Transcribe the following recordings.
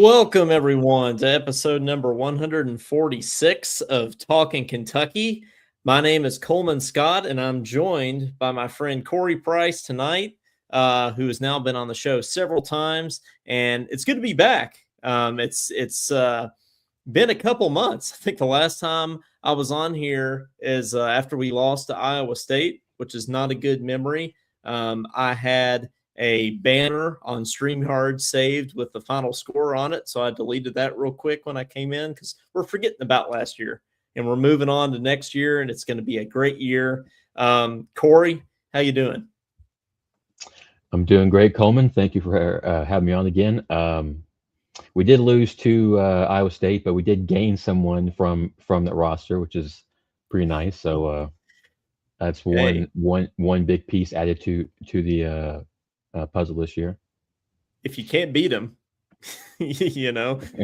Welcome, everyone, to episode number 146 of Talkin Kentucky. My name is Coleman Scott, and I'm joined by my friend Corey Price tonight, who has now been on the show several times, and it's good to be back. It's been a couple months. I think the last time I was on here is after we lost to Iowa State, which is not a good memory. I had a banner on StreamYard saved with the final score on it, so I deleted that real quick when I came in because we're forgetting about last year and we're moving on to next year, and it's going to be a great year. Corey, how you doing? I'm doing great, Coleman. Thank you for having me on again. We did lose to Iowa State, but we did gain someone from the roster, which is pretty nice. So that's one big piece added to the puzzle this year. If you can't beat them,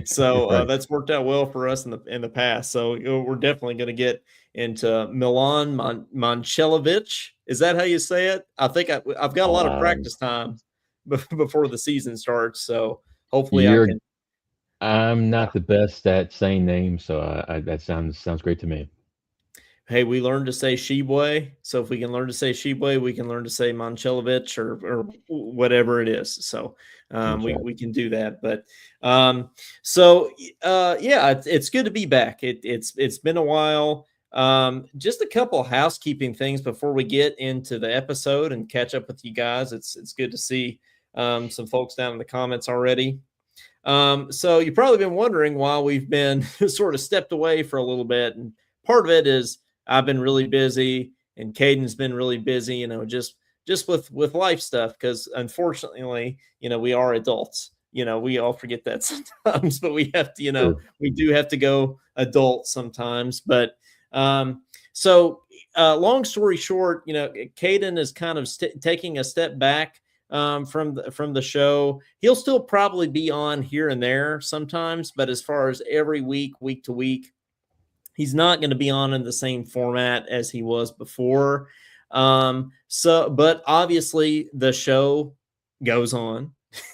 so Right. that's worked out well for us in the past. So we're definitely going to get into Milan Mancelovic. Is that how you say it? I think I've got a lot of practice time before the season starts, so hopefully I can. I'm not the best at saying names, so that sounds great to me. Hey, we learned to say Shibwe, so if we can learn to say Shibwe, we can learn to say Mancelovic or whatever it is. So we can do that. But yeah, it's good to be back. It's been a while. Just a couple housekeeping things before we get into the episode and catch up with you guys. It's good to see some folks down in the comments already. So you've probably been wondering why we've been sort of stepped away for a little bit, and part of it is I've been really busy and Caden's been really busy, just with life stuff. Cause unfortunately, we are adults, we all forget that sometimes, but we have to, Sure. we do have to go adult sometimes. But, so long story short, Caden is kind of taking a step back from the show. He'll still probably be on here and there sometimes, but as far as every week to week, he's not going to be on in the same format as he was before. But obviously the show goes on,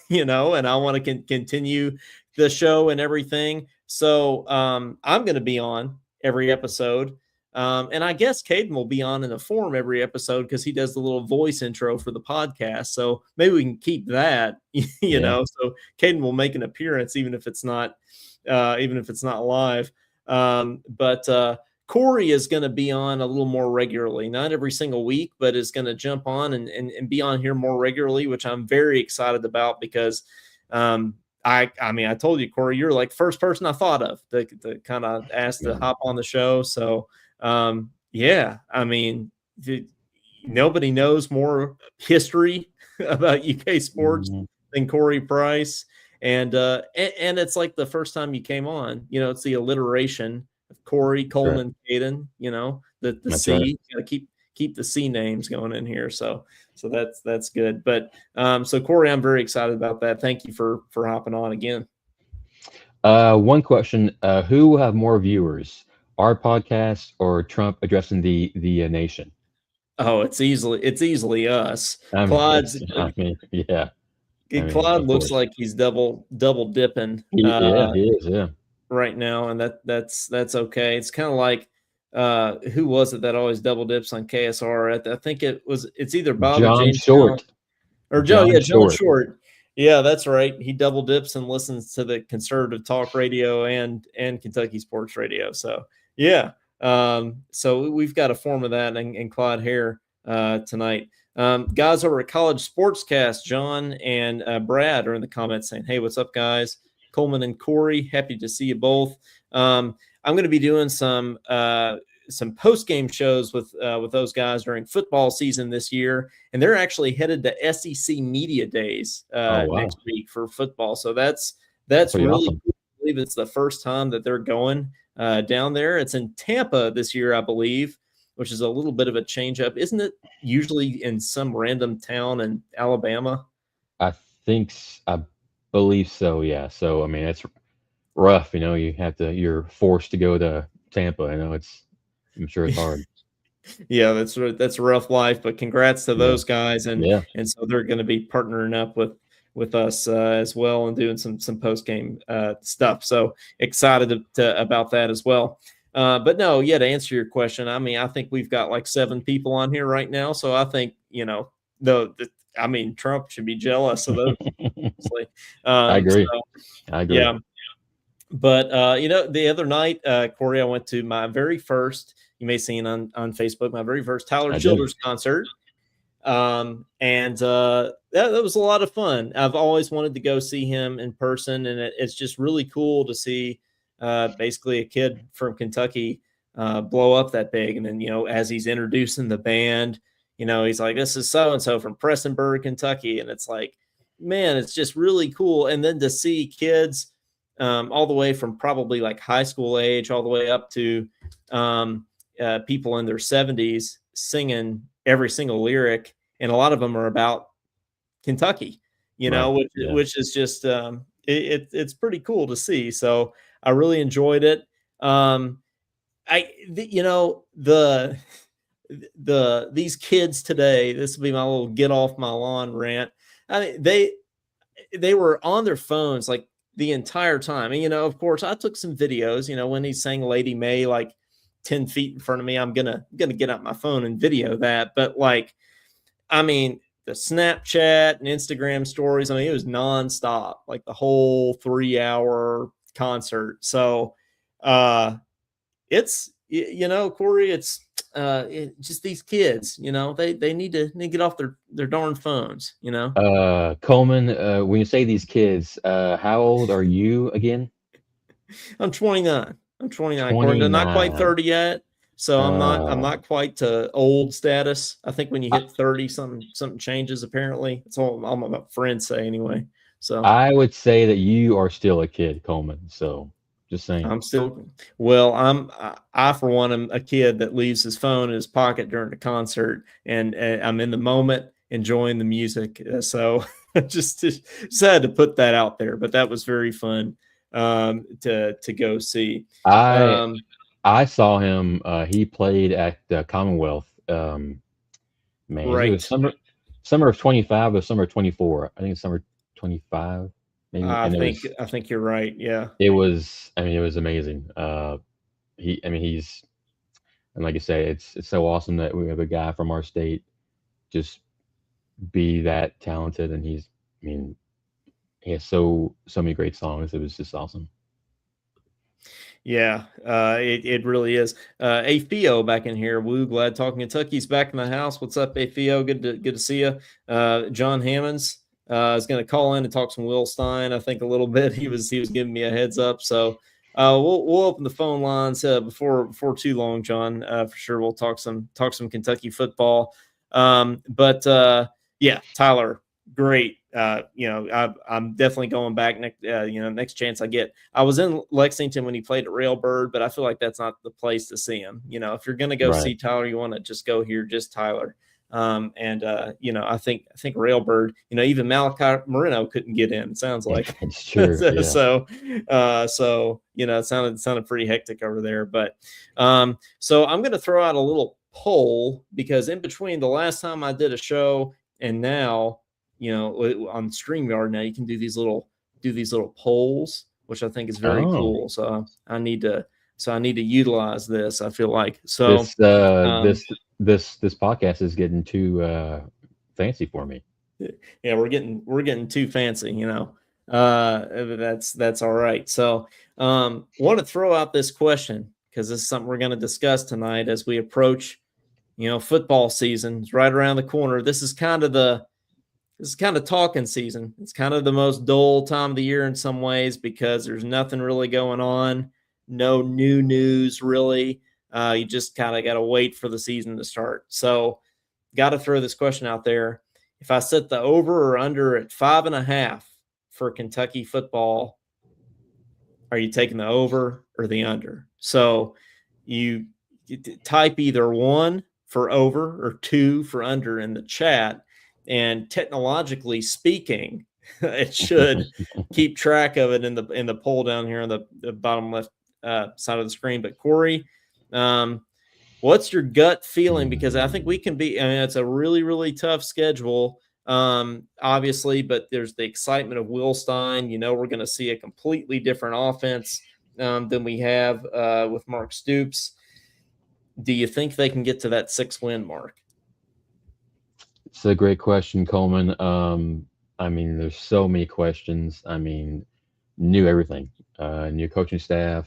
and I want to continue the show and everything. So I'm going to be on every episode. And I guess Caden will be on in a form every episode because he does the little voice intro for the podcast. So maybe we can keep that, So Caden will make an appearance even if it's not live. But Corey is going to be on a little more regularly, not every single week, but is going to jump on and be on here more regularly, which I'm very excited about because I told you, Corey, you're like the first person I thought of to kind of ask to hop on the show. So nobody knows more history about UK sports than Corey Price. And it's like the first time you came on, it's the alliteration of Corey, Coleman, Caden, the C. Right. You got to keep the C names going in here. So that's good. But so Corey, I'm very excited about that. Thank you for hopping on again. One question: who will have more viewers, our podcast or Trump addressing the nation? Oh, it's easily us. Claude's. Yeah. Claude looks like he's double dipping. He is. Yeah. Right now, and that's okay. It's kind of like who was it that always double dips on KSR? I think it's either Bob John or James Short or Joe. Yeah, John Short. Yeah, that's right. He double dips and listens to the conservative talk radio and Kentucky sports radio. So yeah, so we've got a form of that and Claude Hare tonight. Guys over at College Sportscast, John and Brad are in the comments saying, "Hey, what's up, guys? Coleman and Corey, happy to see you both." I'm going to be doing some post-game shows with those guys during football season this year, and they're actually headed to SEC Media Days next week for football. So that's really awesome. cool. I believe it's the first time that they're going down there. It's in Tampa this year, I believe, which is a little bit of a change up. Isn't it usually in some random town in Alabama? I believe so. Yeah. So, it's rough, you're forced to go to Tampa. I'm sure it's hard. Yeah, that's a rough life, but congrats to those guys. And so they're going to be partnering up with with us as well, and doing some post game stuff. So excited about that as well. But no, yeah, to answer your question, I mean, I think we've got like 7 people on here right now, so I think I mean, Trump should be jealous of those. I agree. So I agree. yeah. But the other night, Corey, I went to my very first. You may have seen on Facebook my very first Tyler I did. Childers concert. And that was a lot of fun. I've always wanted to go see him in person, and it's just really cool to see basically a kid from Kentucky blow up that big. And then, as he's introducing the band, he's like, this is so and so from Prestonburg, Kentucky. And it's like, man, it's just really cool. And then to see kids all the way from probably like high school age all the way up to people in their 70s singing every single lyric, and a lot of them are about Kentucky, Right. which is just it's pretty cool to see. So I really enjoyed it. These kids today. This will be my little get off my lawn rant. I mean, they were on their phones like the entire time, and of course, I took some videos. When he sang Lady May like 10 feet in front of me, I'm gonna get out my phone and video that. But like, I mean, the Snapchat and Instagram stories, I mean, it was nonstop, like the whole 3-hour concert. So it's Corey, it's just these kids, they need to get off their darn phones. Coleman, when you say these kids, how old are you again? I'm 29. I'm 29, Corey. They're not quite 29. 30 yet. So I'm Uh, not quite to old status. I think when you hit 30, something changes apparently. That's all my friends say anyway. So I would say that you are still a kid, Coleman. So just saying. I'm still well, I for one am a kid that leaves his phone in his pocket during the concert, and I'm in the moment enjoying the music. So just had to put that out there, but that was very fun to go see. I Um, I saw him. He played at the Commonwealth. Man, it was right. summer of 25 or summer of 24. I think it's summer 25, maybe. I And think I think you're right. Yeah. it was. I mean, it was amazing. I mean, and like I say, it's so awesome that we have a guy from our state just be that talented, and I mean, he has so many great songs. It was just awesome. Yeah, it really is. Afio back in here. Woo, glad talking Kentucky's back in the house. What's up, Afio? Good to see you. John Hammonds is going to call in and talk some Will Stein. I think a little bit. He was giving me a heads up. So we'll open the phone lines before too long, John. For sure, we'll talk some Kentucky football. But yeah, Tyler, great. I'm definitely going back next chance I get. I was in Lexington when he played at Railbird, but I feel like that's not the place to see him. If you're going to go Right. see Tyler, you want to just go here, just Tyler. I think Railbird, even Malachi Marino couldn't get in. It sounds like It's true. Yeah. so. It sounded pretty hectic over there. But so I'm going to throw out a little poll, because in between the last time I did a show and now, on StreamYard now you can do these little polls, which I think is very Oh, cool. So I need to utilize this. I feel like so. this uh Um, this this podcast is getting too fancy for me. yeah, we're getting too fancy. That's all right. So want to throw out this question, because this is something we're going to discuss tonight as we approach football season. It's right around the corner. This is kind of talking season. It's kind of the most dull time of the year in some ways, because there's nothing really going on, no new news really. You just kind of got to wait for the season to start. So got to throw this question out there. If I set the over or under at 5.5 for Kentucky football, are you taking the over or the under? So you type either 1 for over or 2 for under in the chat. And technologically speaking, it should keep track of it in the poll down here on the bottom left side of the screen. But Corey, what's your gut feeling? Because I think we can be. I mean, it's a really, really tough schedule. obviously, but there's the excitement of Will Stein. We're going to see a completely different offense than we have with Mark Stoops. Do you think they can get to that 6-win mark? It's a great question, Coleman. I mean, there's so many questions. I mean, new everything, new coaching staff,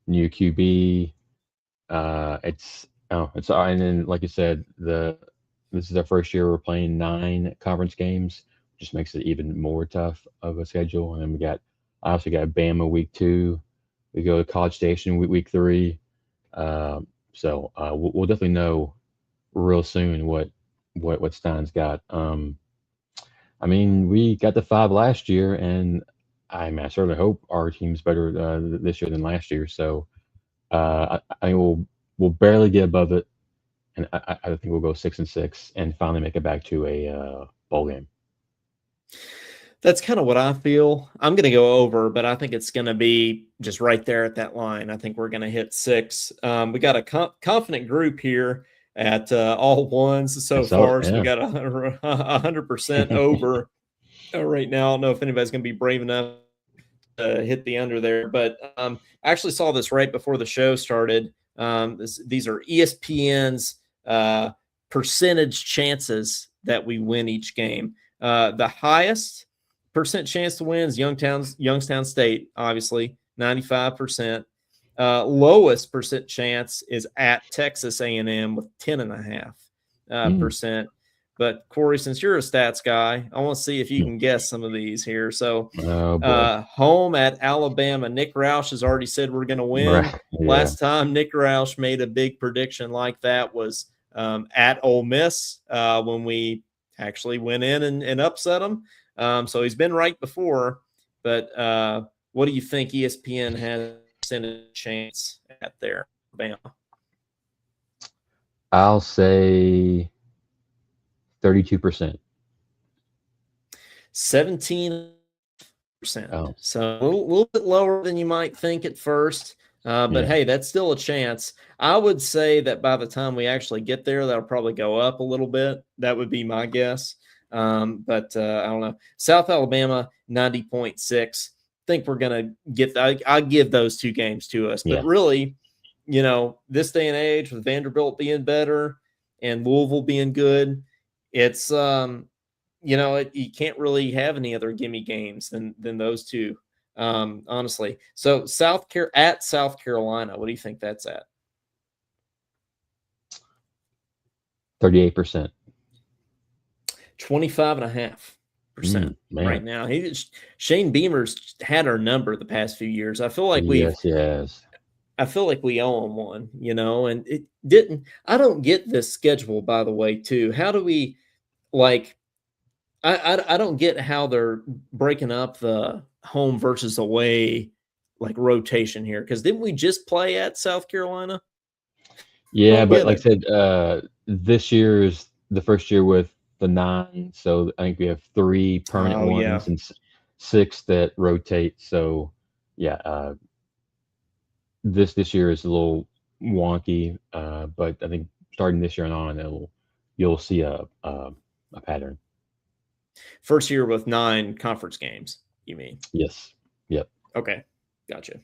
new QB. And then like you said, this is our first year we're playing 9 conference games, just makes it even more tough of a schedule. And then I also got Bama week 2. We go to College Station week 3. We'll definitely know real soon what Stein's got. I mean, we got the 5 last year, and I certainly hope our team's better this year than last year. So I think we'll barely get above it, and I think we'll go 6-6 and finally make it back to a bowl game. That's kind of what I feel. I'm going to go over, but I think it's going to be just right there at that line. I think we're going to hit 6. We got a confident group here at all ones so far. So we got 100% over right now. I don't know if anybody's going to be brave enough to hit the under there, but I actually saw this right before the show started. These are ESPN's percentage chances that we win each game. The highest percent chance to win is Youngstown State, obviously 95%. Lowest percent chance is at Texas A&M with 10.5%. But Corey, since you're a stats guy, I want to see if you can guess some of these here. So, home at Alabama. Nick Roush has already said we're going to win. Right. Yeah. Last time Nick Roush made a big prediction like that was at Ole Miss when we actually went in and upset them. So he's been right before. But what do you think ESPN has a percentage chance at there, Alabama? I'll say 32%. 17%. Oh. So a little bit lower than you might think at first. But hey, that's still a chance. I would say that by the time we actually get there, that'll probably go up a little bit. That would be my guess. But I don't know. South Alabama, 90.6. Think we're going to get – I give those 2 games to us. But really, this day and age with Vanderbilt being better and Louisville being good, it's you can't really have any other gimme games than those 2, honestly. So South Carolina, what do you think that's at? 38%. 25.5% right now. Shane Beamer's had our number the past few years. I feel like I feel like we owe him one, and it didn't. I don't get this schedule, by the way, too. How do we I don't get how they're breaking up the home versus away rotation here, because didn't we just play at South Carolina? Yeah, but like I said, this year is the first year with the 9, so I think we have 3 permanent ones and 6 that rotate. So this year is a little wonky, but I think starting this year and on, you'll see a pattern. First year with 9 conference games, you mean? Yes. Yep. Okay. Gotcha.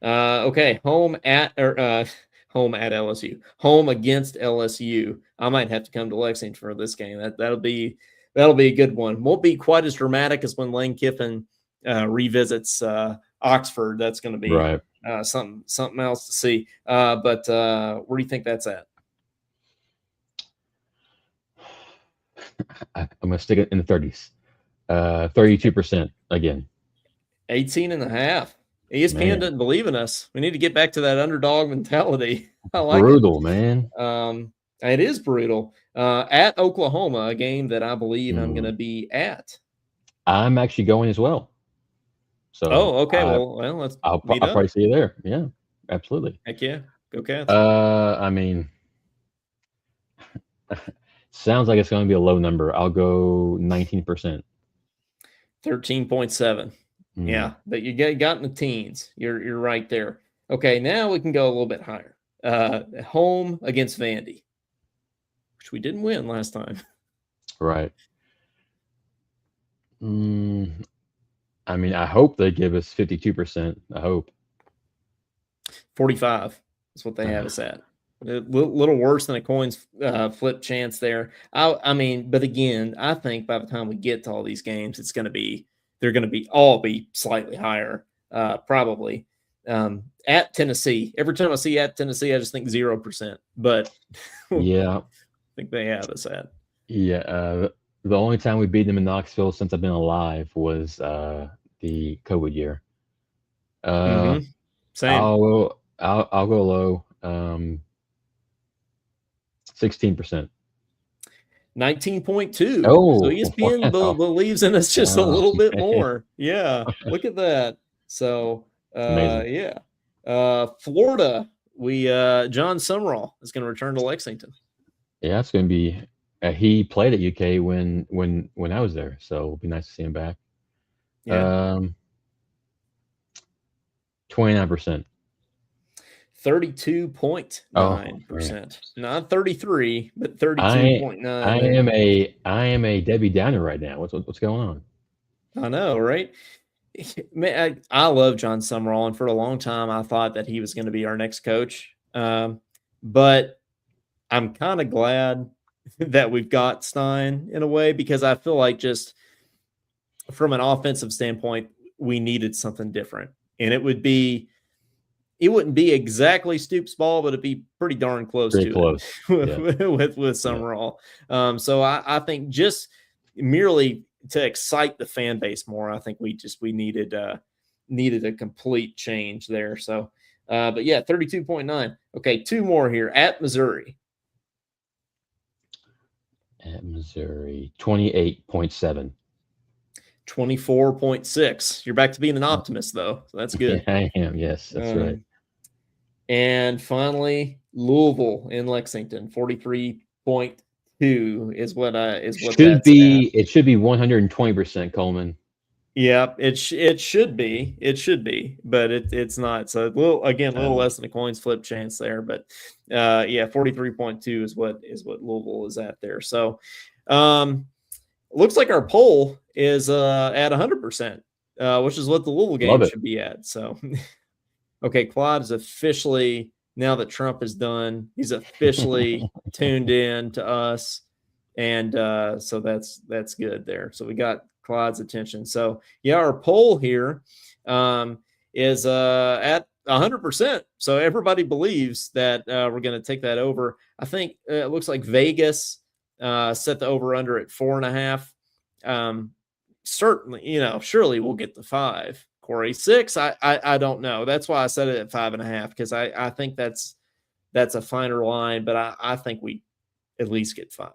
Okay. Home at LSU. Home against LSU. I might have to come to Lexington for this game. That'll be a good one. Won't be quite as dramatic as when Lane Kiffin revisits Oxford. That's going to be something else to see. But where do you think that's at? I'm going to stick it in the 30s. 32% again. 18.5. ESPN doesn't believe in us. We need to get back to that underdog mentality. I like brutal, man. It is brutal. At Oklahoma, a game that I believe I'm going to be at. I'm actually going as well. So. Okay. I'll probably see you there. Yeah, absolutely. Heck yeah. Go Cats. I mean, sounds like it's going to be a low number. I'll go 19%. 13.7. Yeah, but you got in the teens. You're right there. Okay, now we can go a little bit higher. Home against Vandy, which we didn't win last time. Right. Mm, I mean, I hope they give us 52%. I hope. 45 is what they have us at. A little worse than a coin's flip chance there. I mean, but again, I think by the time we get to all these games, they're going to be all be slightly higher, probably. At Tennessee, every time I see at Tennessee, I just think 0%. But I Yeah, think they have us at. yeah. The only time we beat them in Knoxville since I've been alive was the COVID year. Uh, Mm-hmm. Same. I'll go low. 16%. 19.2. So Oh, ESPN wow. believes in us just a Wow. little bit more. Yeah. Look at that. So Amazing. yeah. Florida, we John Summerall is going to return to Lexington. Yeah, it's going to be. He played at UK when I was there, so it'll be nice to see him back. Yeah. Um, 29%. Oh man, 32.9%. Not 33, but I 32.9 there. I am a Debbie Downer right now. What's going on? I know, right? Man, I love John Summerall, and for a long time I thought that he was going to be our next coach. But I'm kind of glad that we've got Stein in a way, because I feel like just from an offensive standpoint, we needed something different. And it wouldn't be exactly Stoops' ball, but it'd be pretty darn close Pretty to it close. Yeah, with yeah. Summerall. So I think just merely to excite the fan base more, I think we needed a complete change there. So but yeah, 32.9. Okay, two more here at Missouri. At Missouri, 28.7. 24.6. You're back to being an optimist, though. So that's Yeah, good. I am. Yes, that's right. And finally, Louisville in Lexington, 43.2 is what Should that's at. be it should be 120%, Coleman. Yeah, it should be. It should be, but it's not. So a little Uh, less than a coin's flip chance there. But yeah, 43.2 is what Louisville is at there. So looks like our poll is at 100%, which is what the Louisville Love game it. should be at. So okay, Claude is officially, now that Trump is done, he's officially tuned in to us, and so that's good there. So we got Claude's attention. So yeah, our poll here is at 100%. So everybody believes that we're going to take that over. I think it looks like Vegas set the over under at 4.5. Certainly, surely we'll get the 5. Corey, 6, I don't know. That's why I set it at 5.5, because I think that's a finer line, but I think we at least get 5.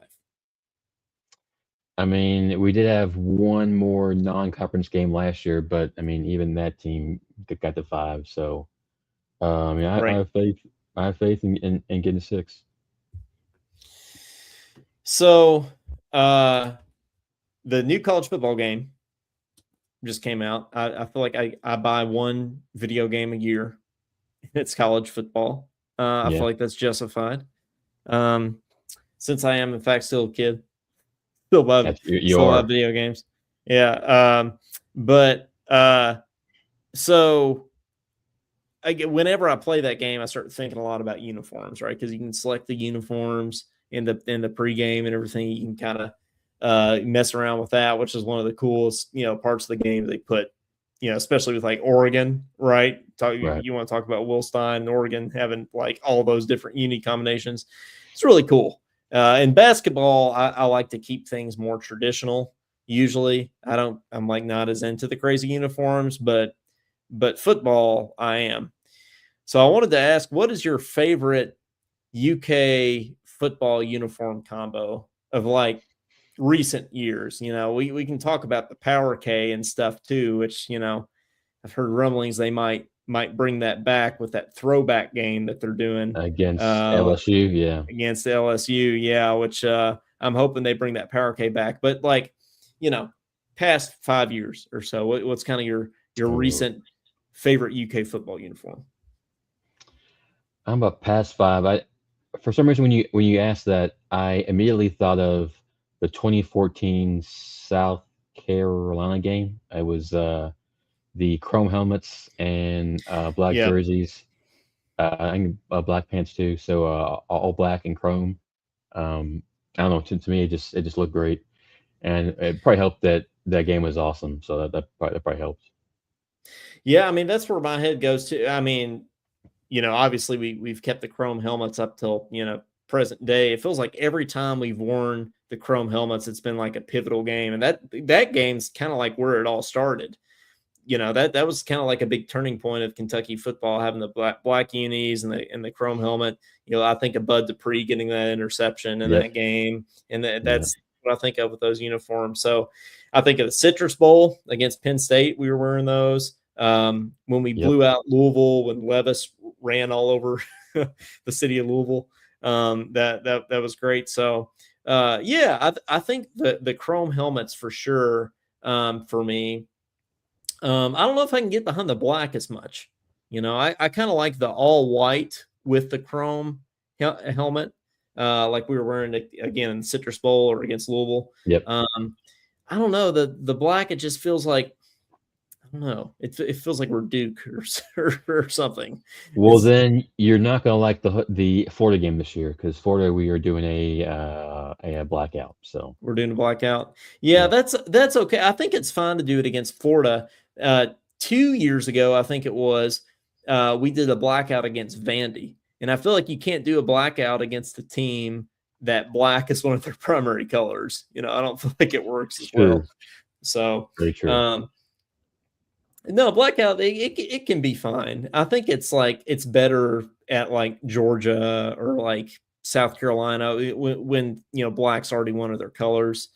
I mean, we did have one more non-conference game last year, but I mean, even that team got to 5. So, yeah, I Right. have faith. I have faith in getting 6. So the new college football game just came out. I feel like I buy one video game a year. It's college football. I Yeah, feel like that's justified. Um, since I am in fact still a kid, still love you still love are. video games. Yeah. But so whenever I play that game, I start thinking a lot about uniforms, right? Because you can select the uniforms in the pregame and everything. You can kind of mess around with that, which is one of the coolest parts of the game. They put, especially with like Oregon, right? Right. You want to talk about Will Stein and Oregon having like all those different unique combinations. It's really cool. In basketball, I like to keep things more traditional. Usually, I'm like not as into the crazy uniforms, but football, I am. So I wanted to ask, what is your favorite UK football uniform combo of like recent years? We can talk about the Power K and stuff too, which I've heard rumblings they might bring that back with that throwback game that they're doing Against LSU, yeah. against LSU, yeah, which I'm hoping they bring that Power K back. But like, you know, past 5 years or so, what's kind of your Oh, recent favorite UK football uniform? I'm about past 5. I For some reason when you asked that, I immediately thought of the 2014 South Carolina game. It was the chrome helmets and black Yep. jerseys. I think black pants too. So all black and chrome. I don't know. To me, it just looked great, and it probably helped that that game was awesome. So that probably helped. Yeah, I mean that's where my head goes to. I mean, obviously we've kept the chrome helmets up till present day. It feels like every time we've worn the chrome helmets, it's been like a pivotal game, and that game's kind of like where it all started. That was kind of like a big turning point of Kentucky football, having the black unis and the chrome helmet. I think of Bud Dupree getting that interception in Yep. that game, and Yeah. that's what I think of with those uniforms. So I think of the Citrus Bowl against Penn State. We were wearing those when we Yep. blew out Louisville, when Levis ran all over the city of Louisville. That was great. So yeah, I think the chrome helmets for sure for me. I don't know if I can get behind the black as much. I kind of like the all white with the chrome helmet, like we were wearing it again in the Citrus Bowl or against Louisville. Yep. I don't know, the black. It just feels like, I don't know. It feels like we're Duke or something. Well, It's then you're not gonna like the Florida game this year because Florida we are doing a blackout. So We're doing a blackout. Yeah, yeah, that's okay. I think it's fine to do it against Florida. 2 years ago, I think it was, we did a blackout against Vandy, and I feel like you can't do a blackout against a team that black is one of their primary colors. I don't feel like it works it's as well. true. So, Very true. um, no, blackout it can be fine. I think it's like it's better at like Georgia or like South Carolina when black's already one of their colors.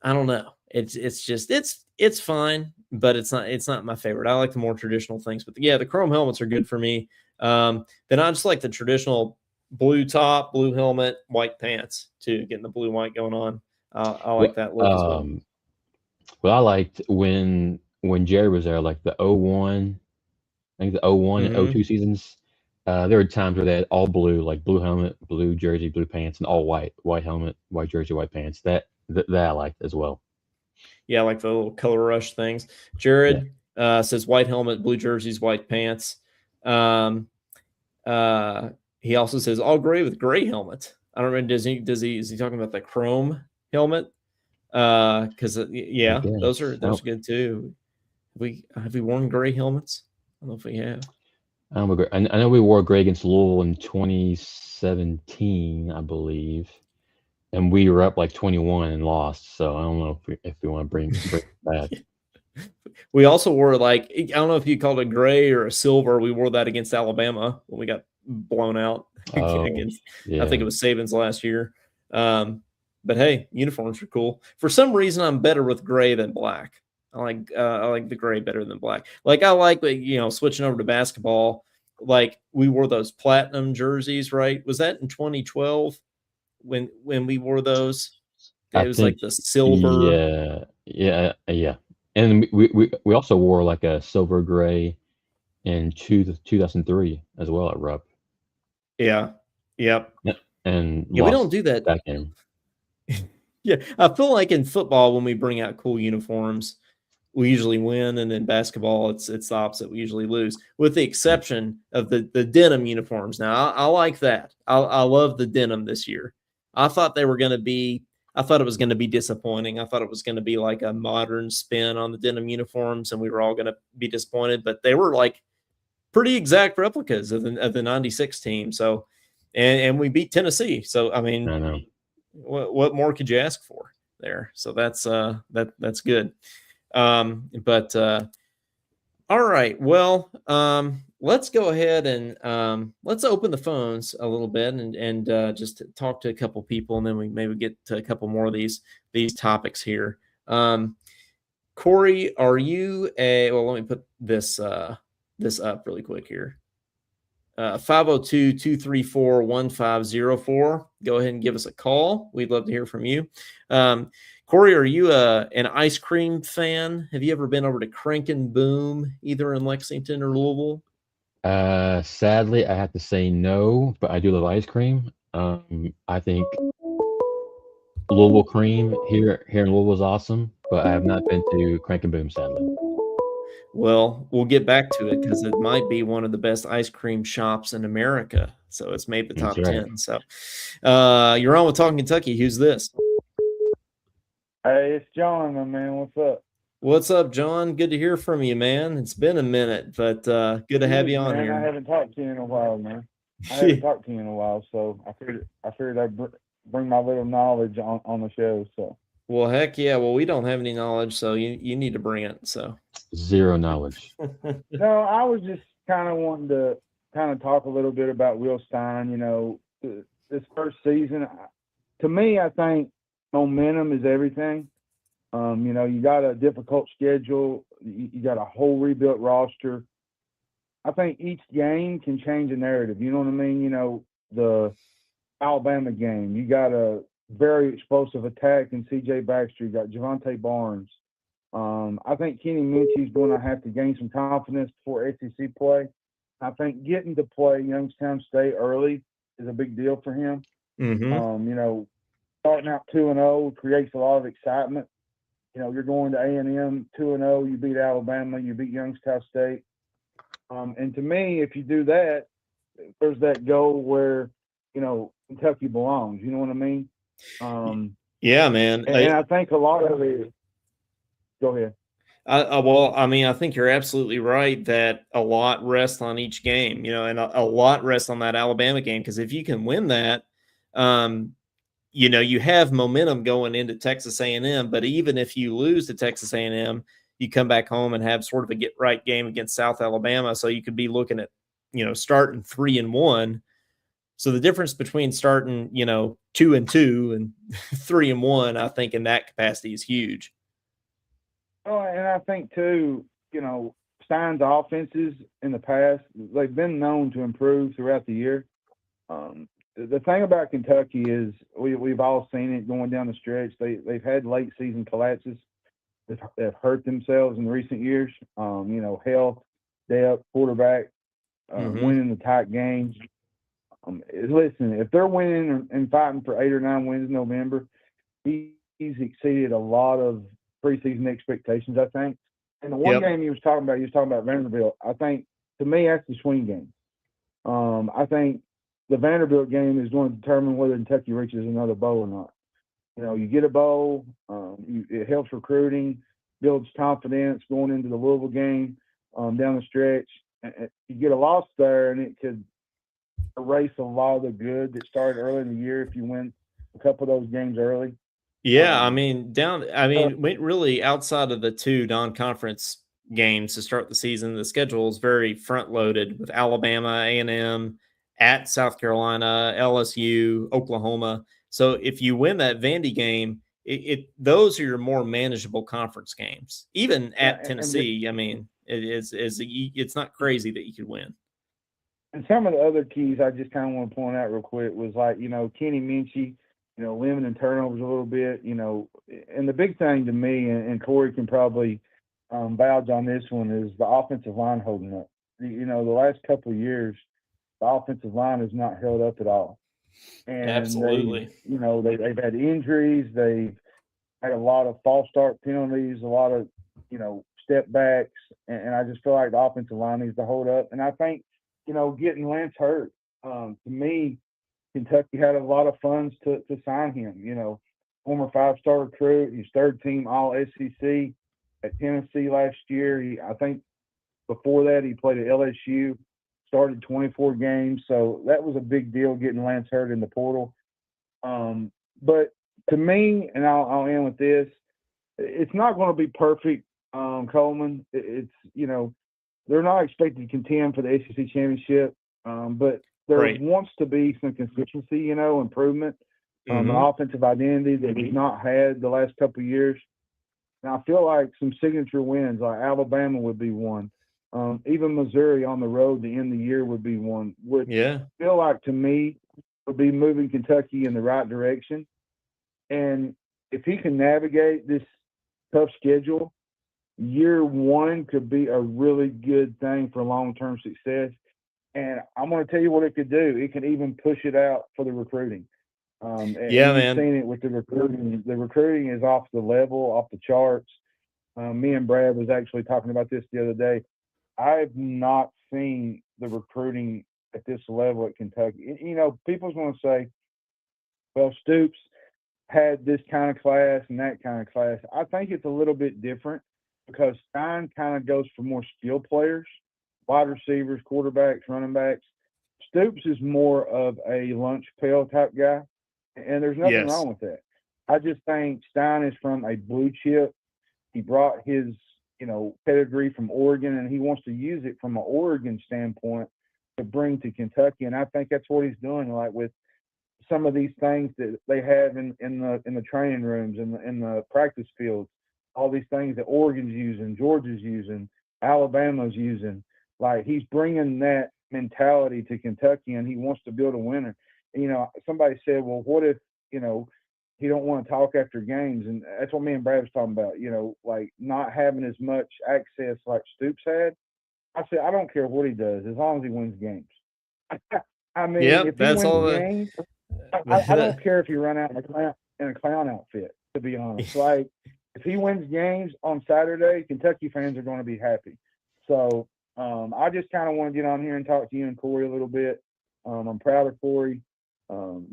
I don't know. It's just it's fine, but it's not my favorite. I like the more traditional things, but yeah, the chrome helmets are good for me. Then I just like the traditional blue top, blue helmet, white pants too, getting the blue white going on. I like Well, that look as well. what I liked when Jerry was there, like the '01, I think the '01 and Hmm. '02 seasons. There were times where they had all blue, like blue helmet, blue jersey, blue pants, and all white, white helmet, white jersey, white pants. That I liked as well. Yeah, like the little color rush things. Yeah. Jared says white helmet, blue jerseys, white pants. Um, uh, he also says all gray with gray helmet. I don't know. Does he is he talking about the chrome helmet? Because I yeah, those are guess. those are good too. Have we worn gray helmets? I don't know if we have. I don't agree. I know we wore gray against Louisville in 2017, I believe, and we were up like 21 and lost. So I don't know if we want to bring that. We also wore, like, I don't know if you called it gray or a silver. We wore that against Alabama when we got blown out Oh, against. I think yeah. it was Saban's last year. But hey, uniforms are cool. For some reason, I'm better with gray than black. I like the gray better than black. Like I like switching over to basketball. Like we wore those platinum jerseys, right? Was that in 2012 when we wore those? I It was think like the silver. yeah, yeah, yeah. And we also wore like a silver gray in 2003 as well at Rupp. Yeah. Yep. Yeah, and Yeah, we don't lost do that. that game. Yeah, I feel like in football when we bring out cool uniforms, we usually win, and in basketball, it's the opposite. We usually lose, with the Yeah. exception of the denim uniforms. Now, I like that. I love the denim this year. I thought they were going to be. I thought it was going to be disappointing. I thought it was going to be like a modern spin on the denim uniforms, and we were all going to be disappointed. But they were like pretty exact replicas of the '96 team. So, and we beat Tennessee. So, I mean, I know. what more could you ask for there? So that's good. But all right, well, let's go ahead and let's open the phones a little bit and just talk to a couple people, and then we maybe get to a couple more of these topics here. Corey, are you a? Well, let me put this up really quick here. 502-234-1504. Go ahead and give us a call. We'd love to hear from you. Corey, are you an ice cream fan? Have you ever been over to Crank and Boom, either in Lexington or Louisville? Sadly, I have to say no, but I do love ice cream. I think Louisville cream here in Louisville is awesome. but I have not been to Crank and Boom, sadly. Well, we'll get back to it because it might be one of the best ice cream shops in America. So it's made the That's top right. 10. So you're on with Talking Kentucky. Who's this? Hey, it's John, my man. What's up? What's up, John? Good to hear from you, man. It's been a minute, but good to have Good, you on man. I here. haven't talked to you in a while, man. I haven't talked to you in a while, so I figured bring my little knowledge on the show. So Well, heck yeah. Well, we don't have any knowledge, so you need to bring it. So Zero knowledge. no, I was just kind of wanting to kind of talk a little bit about Will Stein. This first season, to me, I think momentum is everything. You got a difficult schedule. You got a whole rebuilt roster. I think each game can change a narrative. You know what I mean? The Alabama game, you got a very explosive attack in C.J. Baxter. You got Javante Barnes. I think Kenny Minchie's going to have to gain some confidence before SEC play. I think getting to play Youngstown State early is a big deal for him. Mm-hmm. Starting out 2-0 creates a lot of excitement. You're going to A&M 2-0. You beat Alabama. You beat Youngstown State. And to me, if you do that, there's that goal where, Kentucky belongs. You know what I mean? Yeah, man. And I think a lot of it. Go ahead. Well, I mean, I think you're absolutely right that a lot rests on each game, and a lot rests on that Alabama game because if you can win that, you have momentum going into Texas A&M. But even if you lose to Texas A&M, you come back home and have sort of a get right game against South Alabama. So you could be looking at, starting 3-1. So the difference between starting, 2-2 and 3-1, I think in that capacity is huge. Oh, and I think too, Stein's offenses in the past, they've been known to improve throughout the year. The thing about Kentucky is we've all seen it going down the stretch. They've had late season collapses that have hurt themselves in recent years. Health, depth, quarterback, winning the tight games. Listen, if they're winning and fighting for 8 or 9 wins in November, he's exceeded a lot of preseason expectations, I think. And the one game he was talking about Vanderbilt. I think, to me, that's the swing game. I think the Vanderbilt game is going to determine whether Kentucky reaches another bowl or not. You get a bowl, it helps recruiting, builds confidence going into the Louisville game down the stretch. And you get a loss there, and it could erase a lot of the good that started early in the year if you win a couple of those games early. Yeah, really outside of the 2 non-conference games to start the season, the schedule is very front-loaded with Alabama, A&M, at South Carolina, LSU, Oklahoma. So if you win that Vandy game, those are your more manageable conference games. Even at Tennessee, it's not crazy that you could win. And some of the other keys I just kind of want to point out real quick was Kenny Minchie, limiting turnovers a little bit, and the big thing to me, and Corey can probably vouch on this one, is the offensive line holding up. The last couple of years, the offensive line has not held up at all. And absolutely. They've had injuries. They've had a lot of false start penalties, a lot of, step backs. And I just feel like the offensive line needs to hold up. And I think, getting Lance hurt, to me, Kentucky had a lot of funds to sign him. Former 5-star recruit. He's third team All SEC at Tennessee last year. I think before that he played at LSU, started 24 games. So that was a big deal getting Lance hurt in the portal. But to me, and I'll end with this, it's not going to be perfect, Coleman. It's, they're not expected to contend for the SEC championship, but there wants to be some consistency, improvement, an offensive identity that we've not had the last couple of years. And I feel like some signature wins, like Alabama would be one. Even Missouri on the road to end the year would be one. Would feel like, to me, would be moving Kentucky in the right direction. And if he can navigate this tough schedule, year one could be a really good thing for long-term success. And I'm going to tell you what it could do. It can even push it out for the recruiting. Yeah, And you've man. seen it with the recruiting. The recruiting is off the level, off the charts. Me and Brad was actually talking about this the other day. I've not seen the recruiting at this level at Kentucky. You know, people's going to say, well, Stoops had this kind of class and that kind of class. I think it's a little bit different because Stein kind of goes for more skill players, wide receivers, quarterbacks, running backs. Stoops is more of a lunch pail type guy, and there's nothing Yes. wrong with that. I just think Stein is from a blue chip. He brought his, pedigree from Oregon, and he wants to use it from an Oregon standpoint to bring to Kentucky. And I think that's what he's doing, like with some of these things that they have in the training rooms, in the practice fields, all these things that Oregon's using, Georgia's using, Alabama's using. Like he's bringing that mentality to Kentucky, and he wants to build a winner. Somebody said, well, what if he don't want to talk after games, and that's what me and Brad was talking about. Like not having as much access like Stoops had. I said I don't care what he does as long as he wins games. I mean, Yep, if he that's wins all games, I don't care if you run out in a clown outfit, to be honest. Like, if he wins games on Saturday, Kentucky fans are going to be happy. So I just kind of want to get on here and talk to you and Corey a little bit. I'm proud of Corey.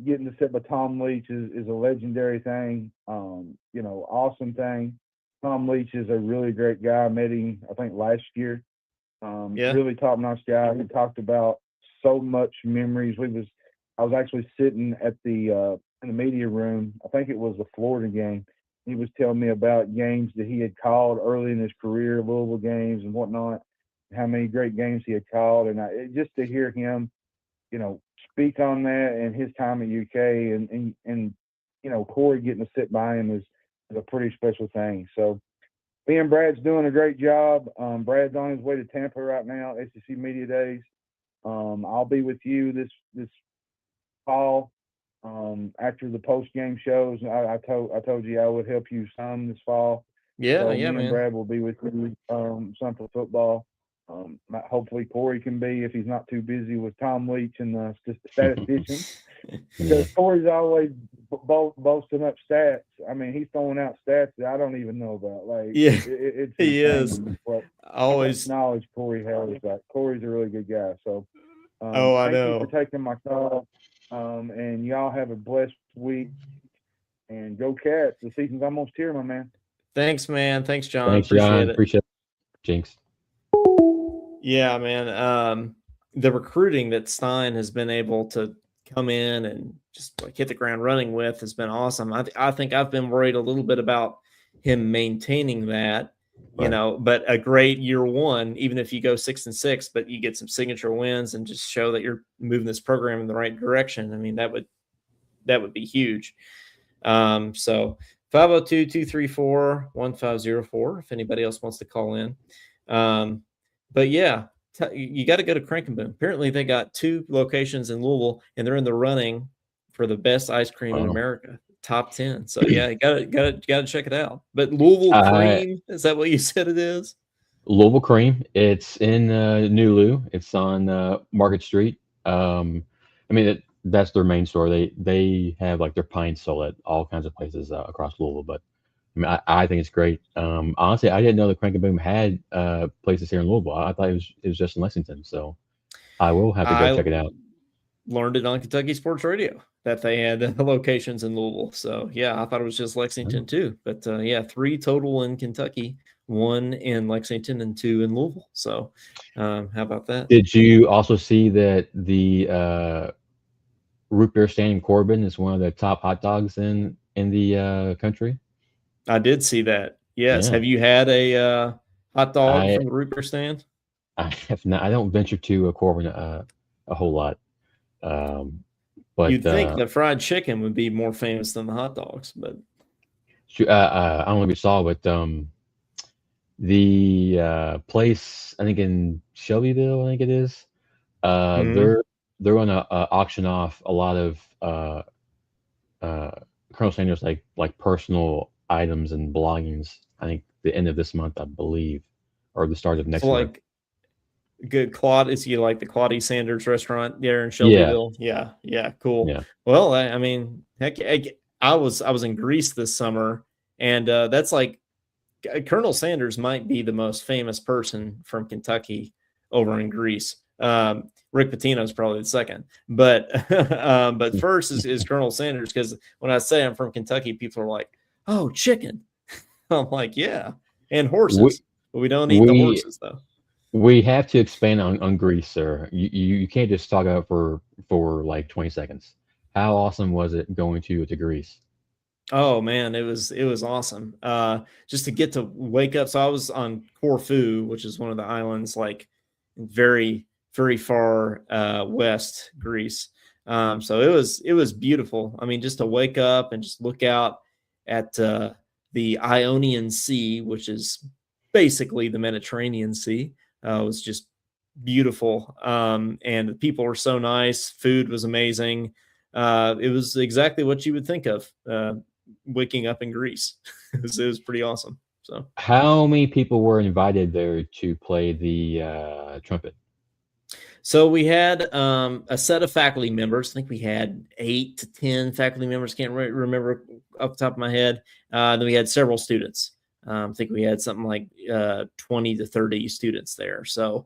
Getting to sit by Tom Leach is a legendary thing. Awesome thing. Tom Leach is a really great guy. I met him, I think, last year. Yeah. Really top-notch guy. He talked about so much memories. I was actually sitting at the in the media room. I think it was the Florida game. He was telling me about games that he had called early in his career, Louisville games and whatnot, how many great games he had called. And just to hear him, speak on that and his time at UK and Corey getting to sit by him is a pretty special thing. So me and Brad's doing a great job. Brad's on his way to Tampa right now, SEC Media Days. I'll be with you this fall after the post game shows. I told you I would help you some this fall. Yeah, So yeah, me and man. Brad will be with you some for football. Hopefully Corey can be if he's not too busy with Tom Leach and the statisticians. Because Corey's always boasting up stats. I mean, he's throwing out stats that I don't even know about. Like, Yeah, it's he is. what Always. knowledge Corey has. Like, Corey's a really good guy. So, I thank know. you for taking my call. And y'all have a blessed week. And go Cats. The season's almost here, my man. Thanks, man. Thanks, John. Thanks, Appreciate John. it. Appreciate it. Jinx. Yeah, man. The recruiting that Stein has been able to come in and just like hit the ground running with has been awesome. I think I've been worried a little bit about him maintaining that, Right. but a great year one, even if you go 6-6, but you get some signature wins and just show that you're moving this program in the right direction. I mean, that would be huge. So 502-234-1504 if anybody else wants to call in. But yeah, you got to go to Crank and Boom. Apparently they got 2 locations in Louisville and they're in the running for the best ice cream in America, top 10. So yeah, you got to check it out. But Louisville Cream, is that what you said it is? Louisville Cream. It's in Nulu. It's on Market Street. I mean, that's their main store. They have like their pints sold at all kinds of places across Louisville. But I mean, I think it's great. Honestly, I didn't know that Crank and Boom had places here in Louisville. I thought it was just in Lexington. So I will have to go check it out. Learned it on Kentucky Sports Radio that they had locations in Louisville. So yeah, I thought it was just Lexington too. But 3 total in Kentucky, 1 in Lexington and 2 in Louisville. So how about that? Did you also see that the root beer stand in Corbin is one of the top hot dogs in the country? I did see that. Yes. Yeah. Have you had a hot dog I from the root beer stand? I have not. I don't venture to Corbin a whole lot. But You'd think the fried chicken would be more famous than the hot dogs, but I don't know if you saw, but the place I think in Shelbyville, I think it is. They're going to auction off a lot of Colonel Sanders like personal items and belongings. I think the end of this month, I believe, or the start of next month. Good. Claude, is you like the Claudie Sanders restaurant there in Yeah, Shelbyville? Yeah, yeah, cool. yeah. Well, I mean, heck, I was in Greece this summer, and that's like Colonel Sanders might be the most famous person from Kentucky over in Greece. Rick Pitino is probably the second, but first is Colonel Sanders, because when I say I'm from Kentucky, people are like, "Oh, chicken." I'm like, "Yeah," and We horses, but we don't eat the we horses though. we have to expand on Greece, sir. You can't just talk about for like 20 seconds. How awesome was it going to Greece? Oh man, it was awesome. Just to get to wake up. So I was on Corfu, which is one of the islands, like very very far west Greece. So it was beautiful. I mean, just to wake up and just look out at the Ionian Sea, which is basically the Mediterranean Sea, was just beautiful. And the people were so nice. Food was amazing. It was exactly what you would think of. Waking up in Greece. It was pretty awesome. So, How many people were invited there to play the trumpet? so we had a set of faculty members. I think we had 8 to 10 faculty members. Can't remember off the top of my head. Then we had several students. I think we had something like 20 to 30 students there. So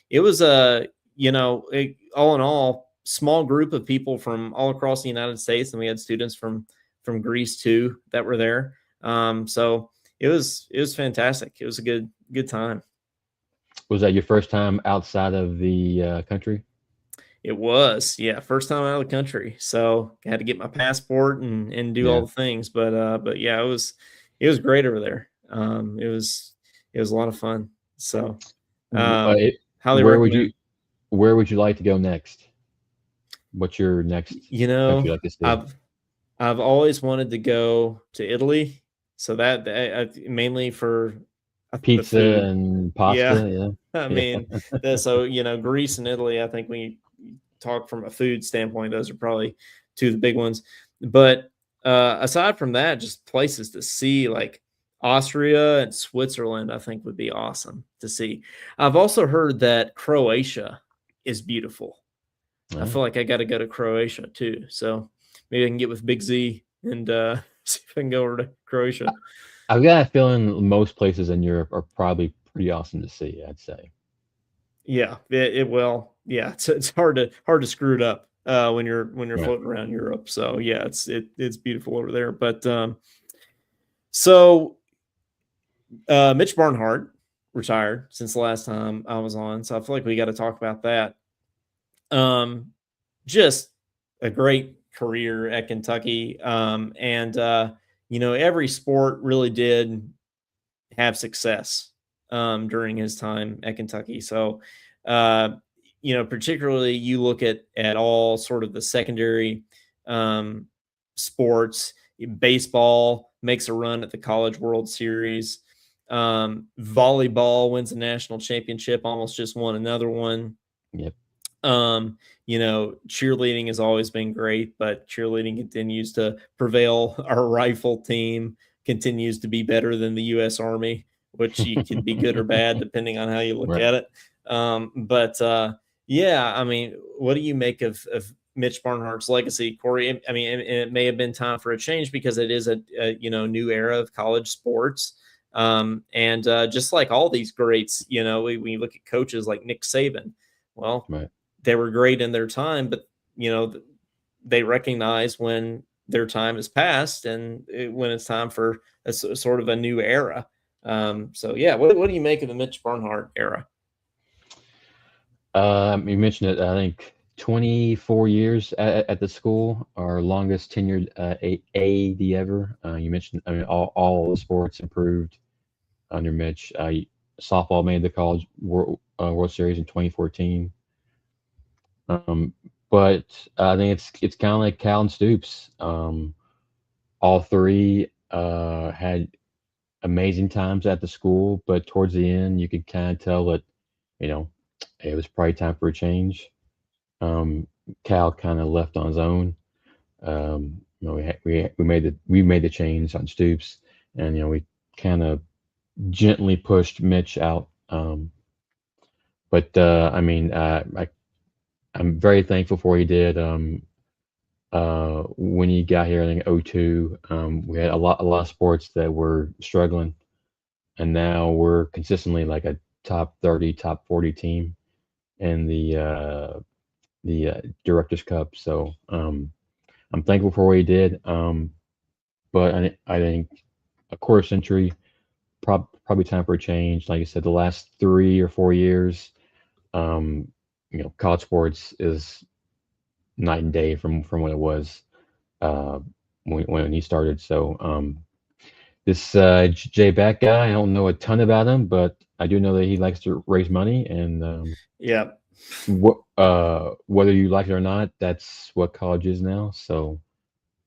it was all in all, small group of people from all across the United States, and we had students from Greece too that were there. So it was fantastic. It was a good time. Was that your first time outside of the country? It was, yeah, first time out of the country. So I had to get my passport and do all Yeah. the things. But yeah, it was great over there. It was a lot of fun. So W- Uh, it, highly where would you recommend. where would you like to go next? What's your next You country know, you'd like to see? I've always wanted to go to Italy. So mainly for the Pizza food. and Yeah. pasta. I Yeah, mean, so Greece and Italy, I think we talk from a food standpoint, those are probably two of the big ones. But aside from that, just places to see like Austria and Switzerland, I think would be awesome to see. I've also heard that Croatia is beautiful. I yeah. feel like I got to go to Croatia too. So maybe I can get with Big Z and see if I can go over to Croatia. I've got a feeling most places in Europe are probably pretty awesome to see, I'd say. Yeah, it will. Yeah, it's hard to screw it up when you're Right. floating around Europe. So yeah, it's beautiful over there. But so Mitch Barnhart retired since the last time I was on, so I feel like we got to talk about that. Um, just a great career at Kentucky, and every sport really did have success during his time at Kentucky. So, uh, particularly you look at all sort of the secondary um, sports. Baseball makes a run at the College World Series. Volleyball wins a national championship, almost just won another one. Yep. um Cheerleading has always been great, but cheerleading continues to prevail. Our rifle team continues to be better than the US Army, which you can be good or bad depending on how you look Right. at it. But yeah, I mean, what do you make of Mitch Barnhart's legacy, Corey? I mean, it may have been time for a change because it is a new era of college sports. And just like all these greats, when you look at coaches like Nick Saban, well, Right. they were great in their time, but you know they recognize when their time is past and when it's time for sort of a new era. So yeah, what do you make of the Mitch Barnhart era? You mentioned it, I think 24 years at the school, our longest tenured AD ever. You mentioned, I mean, all the sports improved under Mitch. Softball made the College World Series in 2014. Um, but I think it's kind of like Cal and Stoops. All three had amazing times at the school, but towards the end, you could kind of tell that, you know, it was probably time for a change. Um, Cal kind of left on his own. We made the change on Stoops, and we kind of gently pushed Mitch out. But I mean, I'm very thankful for what he did. When he got here, I think '02, we had a lot of sports that were struggling, and now we're consistently like a top 30, top 40 team in the Directors Cup. So I'm thankful for what he did. But I think a quarter century, probably time for a change. Like I said, the last 3 or 4 years, um, college sports is night and day from what it was uh, when he started. So this Jay Back guy, I don't know a ton about him, but I do know that he likes to raise money, and Yeah, whether you like it or not, that's what college is now. So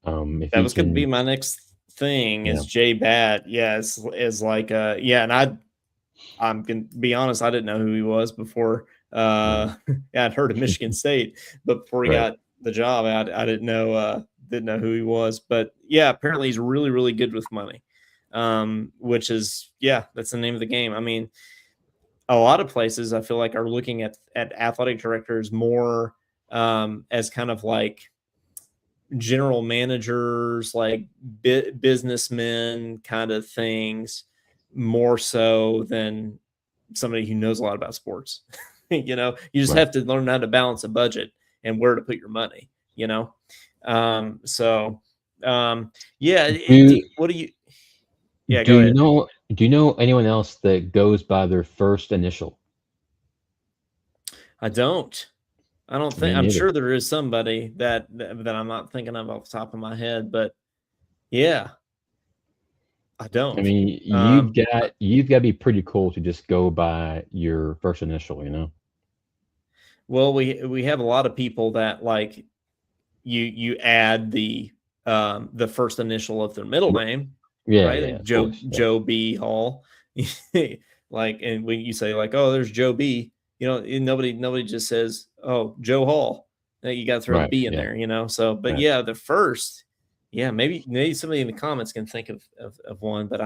if that he was going to be can, my next thing. yeah, Is Jay Bat? Yeah, is like yeah, and I'm gonna be honest, I didn't know who he was before. right, Yeah, I'd heard of Michigan State, but before he right, got the job, I didn't know who he was. But yeah, apparently he's really really good with money, which is yeah, that's the name of the game. I mean, a lot of places I feel like are looking at athletic directors more as kind of like general managers, like businessmen kind of things, more so than somebody who knows a lot about sports. You just right. have to learn how to balance a budget and where to put your money. You know, so yeah. Do What do you? Yeah, do go you ahead. know do you know anyone else that goes by their first initial? I don't. I don't Me think. I'm neither. sure there is somebody that I'm not thinking of off the top of my head, but yeah, I I don't. mean, Um, you've got to be pretty cool to just go by your first initial, you know? well, we have a lot of people that like you add the first initial of their middle R- name, Yeah, right? yeah, Like of course. Yeah, Joe B Hall. Like, and when you say like, oh, there's Joe B, nobody just says, oh, Joe Hall. You got to throw the right. B in Yeah, there, So, but right. yeah, the first, yeah, maybe somebody in the comments can think of one, but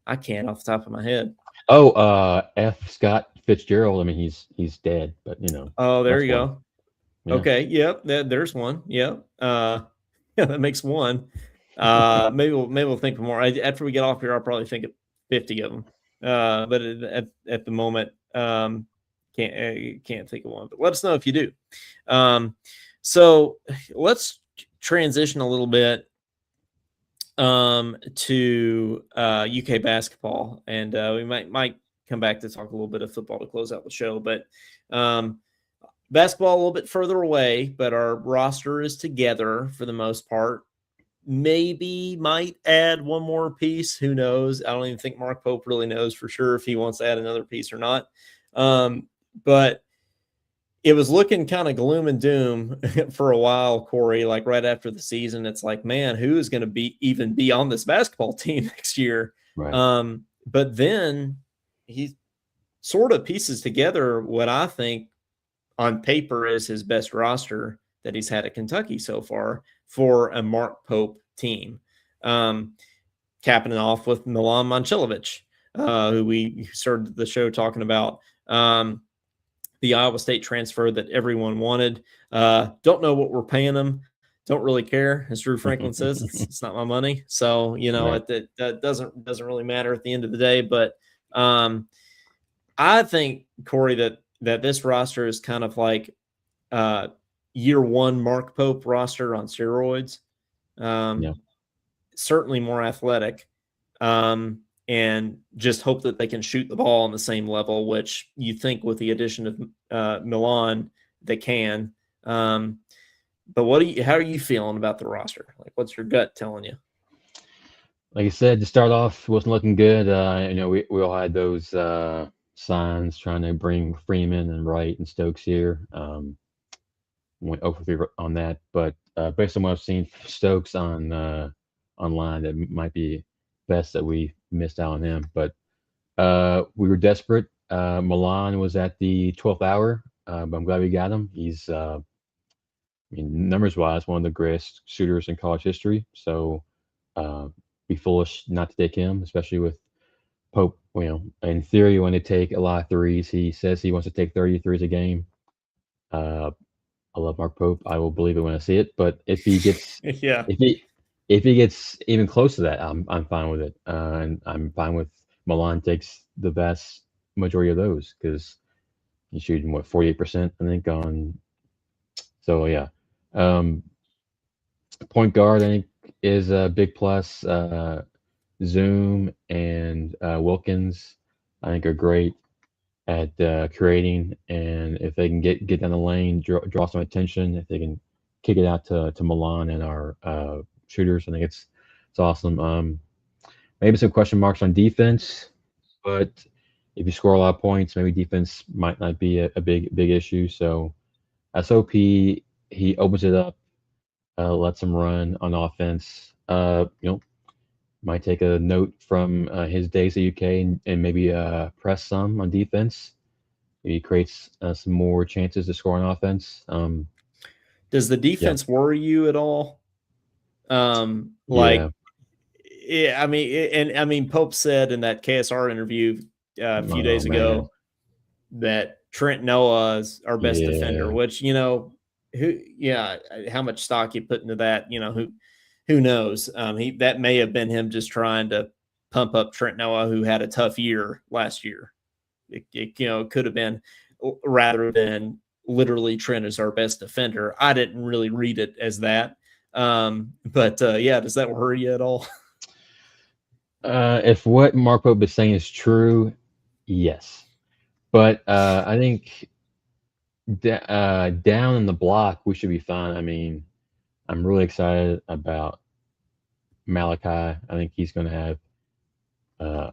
I can't off the top of my head. Oh, F. Scott Fitzgerald. I mean, he's dead, but Oh, there that's you one. go. Yeah. Okay, yep, there's one. Yep. Yeah, that makes one. Maybe we'll think of more. After we get off here, I'll probably think of 50 of them. But at the moment, can't think of one. But let us know if you do. Um, so let's transition a little bit to UK basketball, and we might come back to talk a little bit of football to close out the show. But um, basketball a little bit further away, but our roster is together for the most part. Maybe might add one more piece. Who knows? I don't even think Mark Pope really knows for sure if he wants to add another piece or not. But it was looking kind of gloom and doom for a while, Corey. Like right after the season, it's like, man, who is going to be on this basketball team next year? Right. But then he sort of pieces together what I think on paper is his best roster that he's had at Kentucky so far for a Mark Pope team. Um, Capping it off with Milan Momcilovic, who we started the show talking about. The Iowa State transfer that everyone wanted. Don't know what we're paying him. Don't really care, as Drew Franklin says. It's not my money, so Right. that doesn't really matter at the end of the day. But I think, Corey, that this roster is kind of like uh, year one Mark Pope roster on steroids. Um, Yeah. Certainly more athletic, and just hope that they can shoot the ball on the same level, which you think with the addition of Milan they can. But how are you feeling about the roster? Like, what's your gut telling you? Like I said, to start off, wasn't looking good. We all had those signs trying to bring Freeman and Wright and Stokes here. Went over 3 on that, but based on what I've seen Stokes on online, it might be best that we missed out on him. But we were desperate. Milan was at the 12th hour, but I'm glad we got him. He's, I mean, numbers wise, one of the greatest shooters in college history. So uh, be foolish not to take him, especially with in theory, you want to take a lot of threes. He says he wants to take 30 threes a game. I love Mark Pope. I will believe it when I see it. But if he gets Yeah. if he gets even close to that, I'm fine with it. And I'm fine with Milan takes the vast majority of those because he's shooting 48%, I think, on. So yeah, um, point guard I think is a big plus. Zoom and Wilkins I think are great at creating, and if they can get down the lane, draw some attention, if they can kick it out to Milan and our shooters, I think it's awesome. Maybe some question marks on defense, but if you score a lot of points, maybe defense might not be a big issue. So SOP, he opens it up, lets them run on offense. Might take a note from his days at UK and maybe press some on defense. He creates some more chances to score on offense. Does the Yeah, defense worry you at all? yeah. Yeah, I mean, Pope said in that KSR interview a few Oh days man, ago that Trent Noah is our best defender, yeah. which, how much stock you put into that, who knows? That may have been him just trying to pump up Trent Noah, who had a tough year last year. It could have been rather than literally Trent is our best defender. I didn't really read it as that. But yeah, does that worry you at all? If what Mark Pope is saying is true, yes. But I think down in the block, we should be fine. I mean, I'm really excited about Malachi. I think he's going to have uh,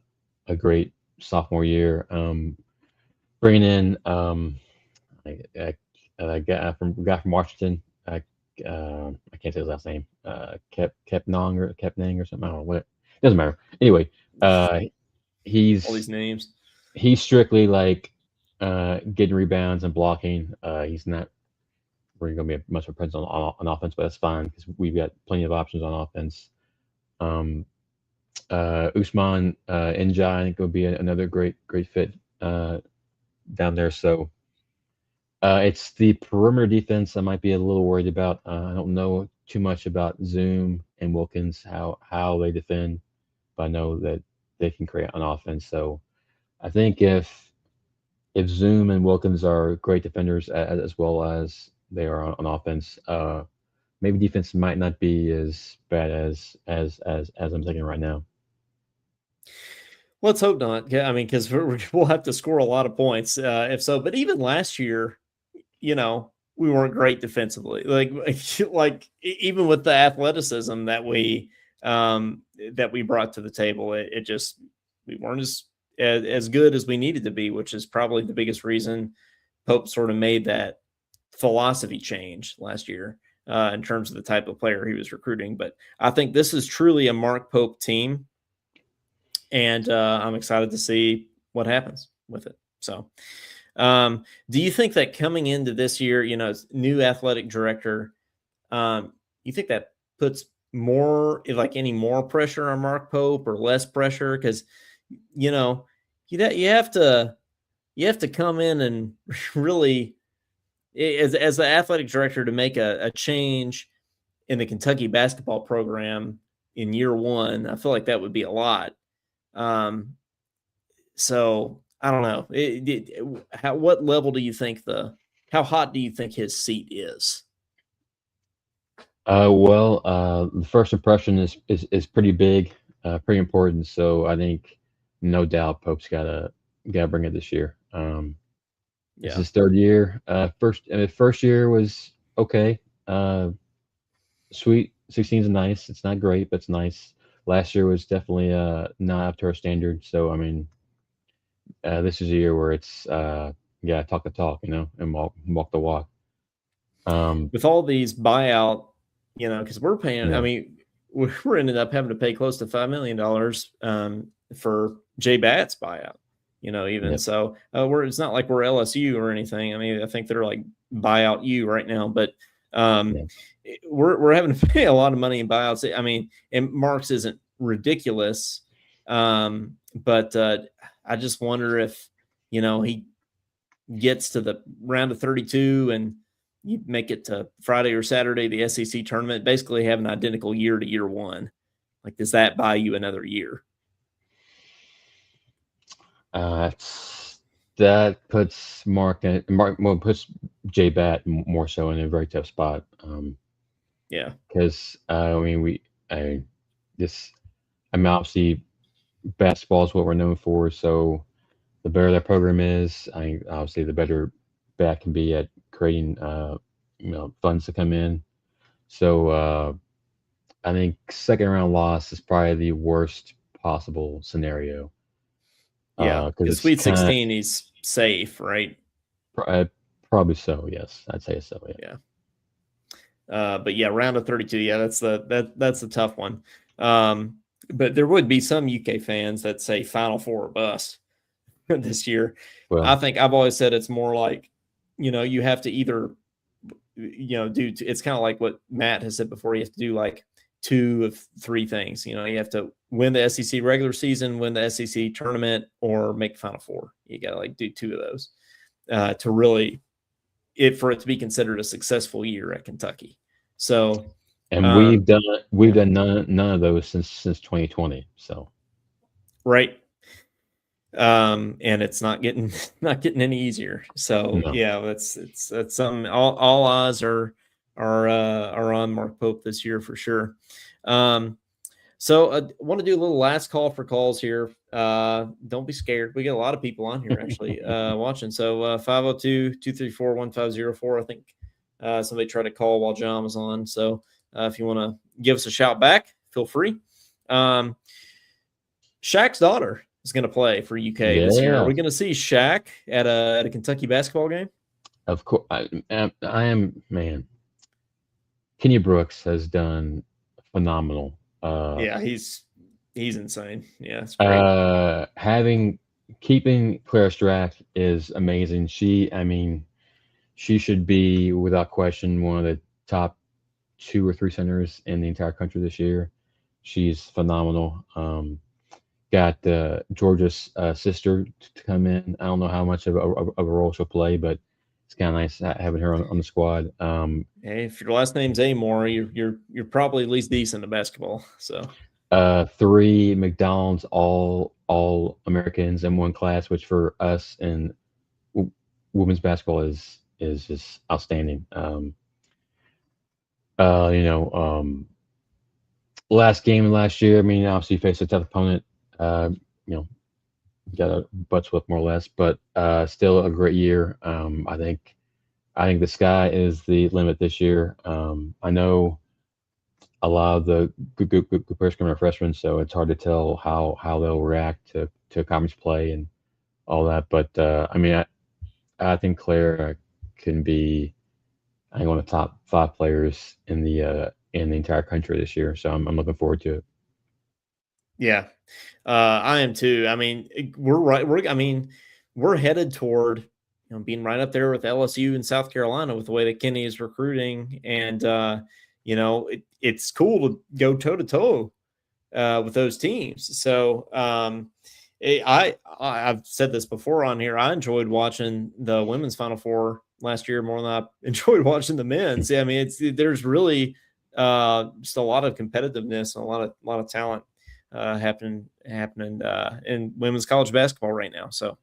a great sophomore year. Bringing in a guy from Washington. I can't say his last name. Kepnang or Kepnang or something. I don't know what. Doesn't matter. Anyway, uh, All he's these names. he's strictly like getting rebounds and blocking. He's not really going to be much of a presence on offense, but that's fine because we've got plenty of options on offense. Um, Usman Njai, I think, will be another great fit down there. So it's the perimeter defense I might be a little worried about. I don't know too much about Zoom and Wilkins how they defend, but I know that they can create on offense. So I think if Zoom and Wilkins are great defenders as well as they are on offense, maybe defense might not be as bad as I'm thinking right now. Let's hope not. Yeah, I mean, because we'll have to score a lot of points if so. But even last year, we weren't great defensively. Like even with the athleticism that we brought to the table, it just we weren't as good as we needed to be, which is probably the biggest reason Pope sort of made that philosophy change last year in terms of the type of player he was recruiting. But I think this is truly a Mark Pope team, and I'm excited to see what happens with it. So. Do you think that coming into this year, new athletic director, you think that puts any more pressure on Mark Pope or less pressure? Because, you have to come in and really, as the athletic director, to make a change in the Kentucky basketball program in year one. I feel like that would be a lot. So I don't know. What level do you think how hot do you think his seat is? The first impression is pretty big, pretty important. So I think no doubt Pope's gotta bring it this year. It's his third year. First year was okay. Sweet 16 is nice. It's not great, but it's nice. Last year was definitely not up to our standard. So I mean, this is a year where it's talk the talk, and walk the walk. With all these buyout, because we're paying. Yeah. I mean, we're ended up having to pay close to $5 million for Jay Batt's buyout. Even Yep. so, it's not like we're LSU or anything. I mean, I think they're like buyout U right now, but we're having to pay a lot of money in buyouts. I mean, and Marks isn't ridiculous, but I just wonder if, he gets to the round of 32 and you make it to Friday or Saturday, the SEC tournament, basically have an identical year to year one. Like, does that buy you another year? That puts puts J Bat more so in a very tough spot. Yeah, because obviously basketball is what we're known for. So the better that program is, obviously the better Bat can be at creating funds to come in. So I think second round loss is probably the worst possible scenario. yeah. Because Because it's Sweet kind 16, he's safe, right? of probably so. Yes, I'd say so. Yeah. But yeah, round of 32. Yeah, that's a tough one. But there would be some UK fans that say Final Four or bust this year. Well, I think I've always said it's more like, you have to either, it's kind of like what Matt has said before. You have to do like 2 of 3 things. You have to win the SEC regular season, win the SEC tournament, or make Final Four. You got to like do 2 of those to really for it to be considered a successful year at Kentucky. So, and we've done none of those since 2020. So, right. And it's not getting any easier. So no. yeah, that's something. All eyes are on Mark Pope this year for sure. So I want to do a little last call for calls here. Don't be scared. We get a lot of people on here actually watching. So 502-234-1504. I think somebody tried to call while John was on. So if you want to give us a shout back, feel free. Shaq's daughter is going to play for UK this year. Are we going to see Shaq at a Kentucky basketball game? Of course, I am. Man, Kenya Brooks has done phenomenal. Yeah, he's insane. Yeah, it's great. Keeping Claire Strack is amazing. She should be without question one of the top 2 or 3 centers in the entire country this year. She's phenomenal. Got Georgia's sister to come in. I don't know how much of a role she'll play, but it's kind of nice having her on the squad. Hey, if your last name's Amore, you're probably at least decent at basketball. So 3 McDonald's all Americans in one class, which for us in women's basketball is just outstanding. Last game last year, obviously faced a tough opponent. Got a butt whip more or less, but still a great year. I think the sky is the limit this year. I know a lot of the good players coming are freshmen, so it's hard to tell how they'll react to conference play and all that. But I think Claire can be, I think, one of the top 5 players in the entire country this year. So I'm looking forward to it. Yeah, I am too. We're headed toward being right up there with LSU and South Carolina with the way that Kenny is recruiting, and it's cool to go toe to toe with those teams. So I've said this before on here. I enjoyed watching the women's Final Four last year more than I enjoyed watching the men's. There's really just a lot of competitiveness and a lot of talent happening in women's college basketball right now. So,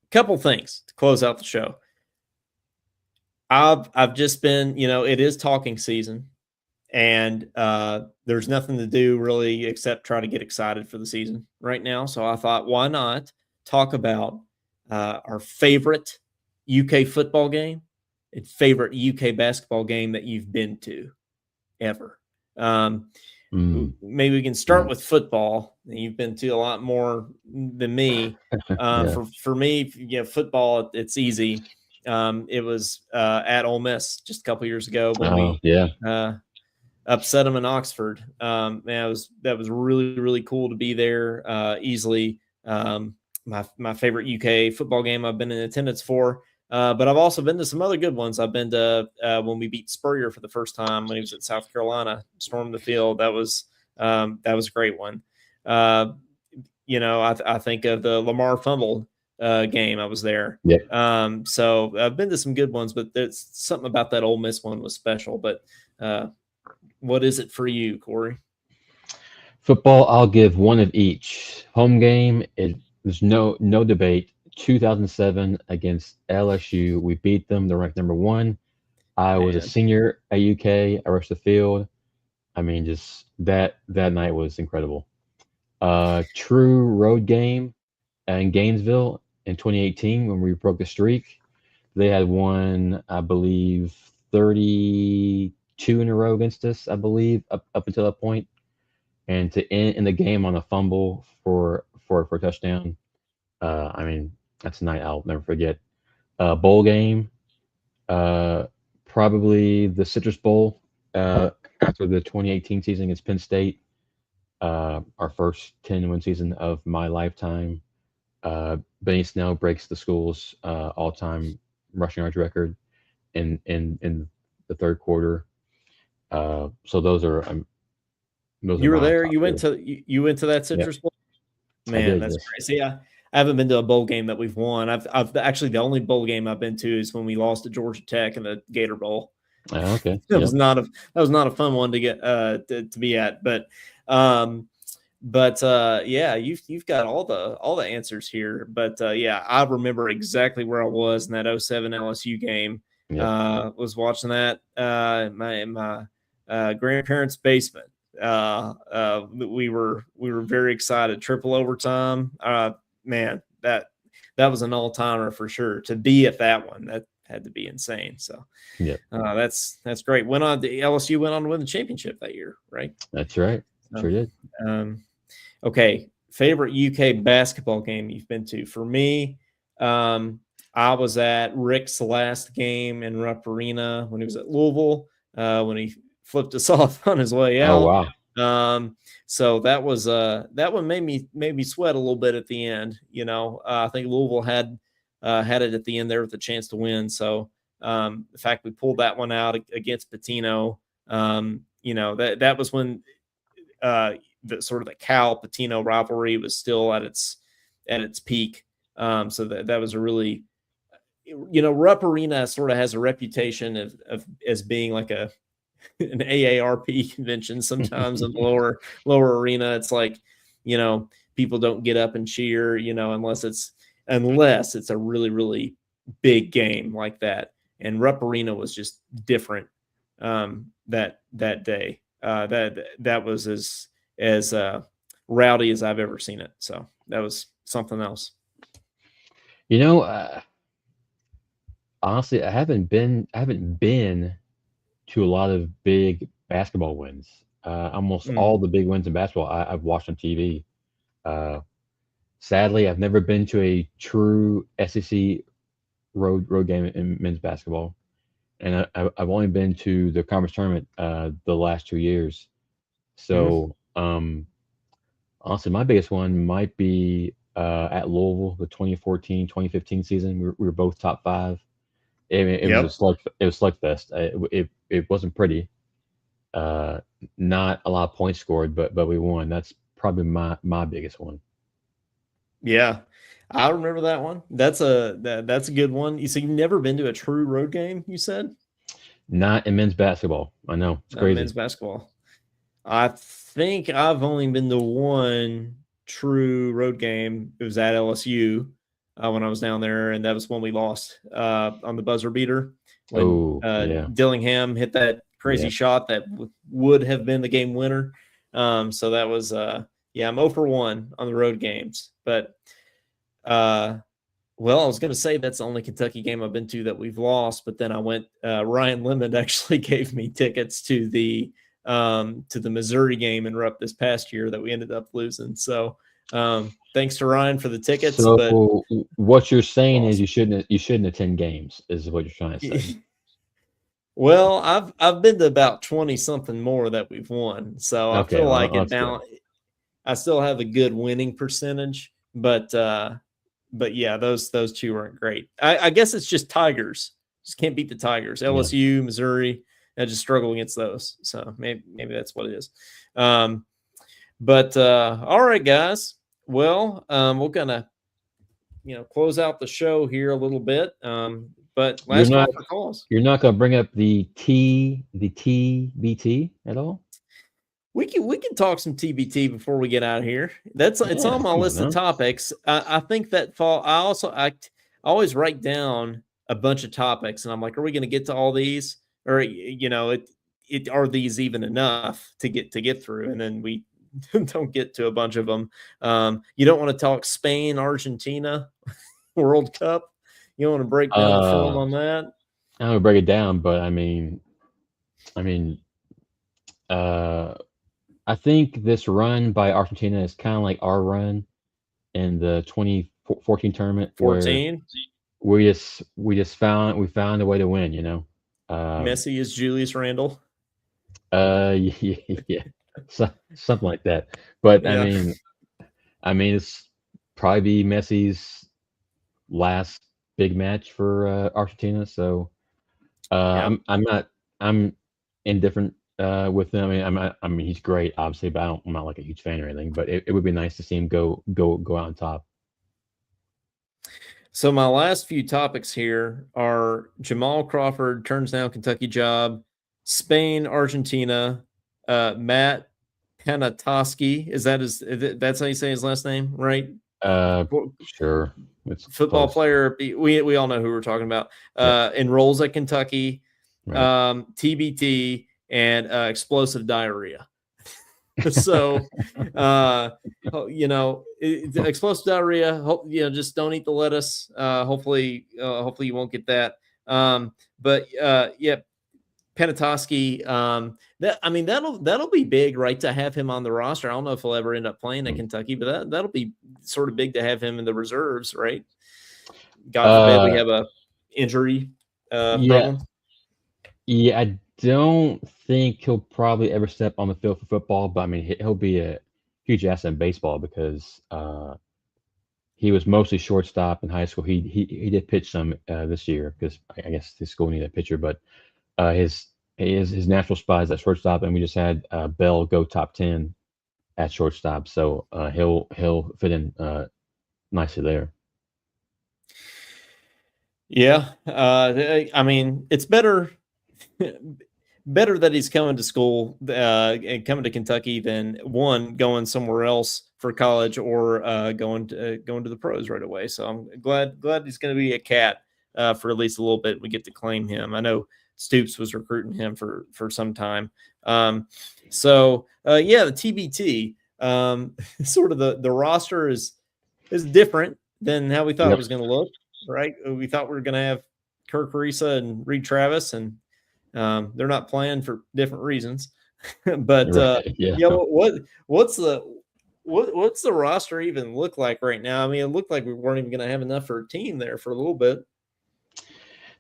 couple things to close out the show. I've just been, it is talking season, and there's nothing to do really except try to get excited for the season right now. So I thought, why not talk about our favorite UK football game and favorite UK basketball game that you've been to ever. Maybe we can start with football. You've been to a lot more than me. For me, football, it's easy. It was at Ole Miss just a couple years ago when we upset them in Oxford. That was really, really cool to be there. Easily my favorite UK football game I've been in attendance for. But I've also been to some other good ones. I've been to when we beat Spurrier for the first time when he was at South Carolina, stormed the field. That was a great one. I think of the Lamar fumble game. I was there. Yep. So I've been to some good ones, but there's something about that Ole Miss one was special. But what is it for you, Corey? Football, I'll give one of each. Home game, there's no debate. 2007 against LSU, we beat them. They're ranked number one. I was a Man. senior at UK. I rushed the field. I mean, just that night was incredible. True road game in Gainesville in 2018 when we broke the streak. They had won, I believe, 32 in a row against us, I believe, up until that point. And to end in the game on a fumble for a touchdown, I mean, that's a night I'll never forget. Bowl game, probably the Citrus Bowl after the 2018 season against Penn State. Our first 10-win season of my lifetime. Benny Snell breaks the school's all-time rushing yards record in the third quarter. So those are You were my there. top You went three. to that Yep, Citrus Bowl. I Man, did. that's Yes. crazy. I haven't been to a bowl game that we've won. I've actually the only bowl game I've been to is when we lost to Georgia Tech in the Gator Bowl. Okay. That Yep. was not a fun one to get to be at. But yeah, you've got all the answers here. But yeah, I remember exactly where I was in that 07 LSU game. Yep. Was watching that in my grandparents' basement. We were very excited. Triple overtime. Man, that was an all-timer for sure. To be at that one, that had to be insane. So Yep. that's great. LSU went on to win the championship that year, right? That's right. Sure did. Okay, favorite UK basketball game you've been to? For me, I was at Rick's last game in Rupp Arena when he was at Louisville, when he flipped us off on his way out. Oh wow. So that was that one made me sweat a little bit at the end. I think Louisville had it at the end there with a chance to win. So the fact we pulled that one out against Patino, that was when the sort of the Cal Patino rivalry was still at its peak. So that was a really, Rupp Arena sort of has a reputation of as being like an AARP convention sometimes in the lower arena. It's like, people don't get up and cheer, unless it's a really, really big game like that. And Rupp Arena was just different that day. That was as rowdy as I've ever seen it. So that was something else. Honestly, I haven't been to a lot of big basketball wins. Almost all the big wins in basketball I've watched on TV. Sadly, I've never been to a true SEC road game in men's basketball, and I've only been to the conference tournament the last 2 years. So, honestly, my biggest one might be at Louisville, the 2014-2015 season. We were both top 5. It was a slug. It was slugfest. It wasn't pretty. Not a lot of points scored, but we won. That's probably my biggest one. Yeah, I remember that one. That's a good one. So you've never been to a true road game? You said not in men's basketball. I know it's crazy. Men's basketball. I think I've only been to one true road game. It was at LSU when I was down there, and that was when we lost on the buzzer beater. When Dillingham hit that crazy shot that would have been the game winner. So that was I'm 0 for 1 on the road games. But I was going to say that's the only Kentucky game I've been to that we've lost. But then I went. Ryan Lemond actually gave me tickets to the Missouri game in Rupp this past year that we ended up losing. So thanks to Ryan for the tickets. So but what you're saying is you shouldn't attend games, is what you're trying to say. Well, I've been to about 20 something more that we've won. So I feel like I still have a good winning percentage, but yeah, those two aren't great. I guess it's just Tigers. Just can't beat the Tigers. LSU, Missouri. I just struggle against those. So maybe that's what it is. But all right, guys. Well, we're gonna close out the show here a little bit. But You're last not call for calls. you're not gonna bring up the TBT at all? We can talk some TBT before we get out of here. It's Yeah, on my come on list of now. topics. I think that fall. I always write down a bunch of topics, and I'm like, are we going to get to all these, or are these even enough to get through? And then we don't get to a bunch of them. You don't want to talk Spain, Argentina, World Cup. You want to break down the film Uh, on that? I'm gonna break it down, but I mean, uh, I think this run by Argentina is kind of like our run in the 2014 tournament, where 14. we found a way to win. Um, Messi is Julius Randle. yeah, something like that. But Yeah. it's probably be Messi's last big match for Argentina. So Yeah. I'm indifferent with him. He's great, obviously, but I'm not like a huge fan or anything. But it would be nice to see him go out on top. So my last few topics here are Jamal Crawford turns down Kentucky job, Spain, Argentina, Matt Panatoski. That's how you say his last name, right? Sure. It's Football close. player. We all know who we're talking about. Yep. Enrolls at Kentucky, Right. TBT, and explosive diarrhea. So, explosive diarrhea. Just don't eat the lettuce. Hopefully you won't get that. Yeah, Panatoski. That'll be big, right? To have him on the roster. I don't know if he'll ever end up playing at Kentucky, but that'll be sort of big to have him in the reserves, right? God forbid we have a injury problem. Yeah, I don't think he'll probably ever step on the field for football, but he'll be a huge asset in baseball because he was mostly shortstop in high school. He did pitch some this year because I guess his school needed a pitcher, but his natural spot is at shortstop, and we just had Bell go top 10 at shortstop, so he'll fit in nicely there. Yeah, it's better that he's coming to school and coming to Kentucky than going somewhere else for college or going to the pros right away. So I'm glad he's going to be a Cat for at least a little bit. We get to claim him. I know Stoops was recruiting him for some time. The TBT sort of the roster is different than how we thought it was going to look. Right, we thought we were going to have Kirk Risa and Reed Travis, and they're not playing for different reasons. But what's the roster even look like right now? I mean, it looked like we weren't even going to have enough for a team there for a little bit.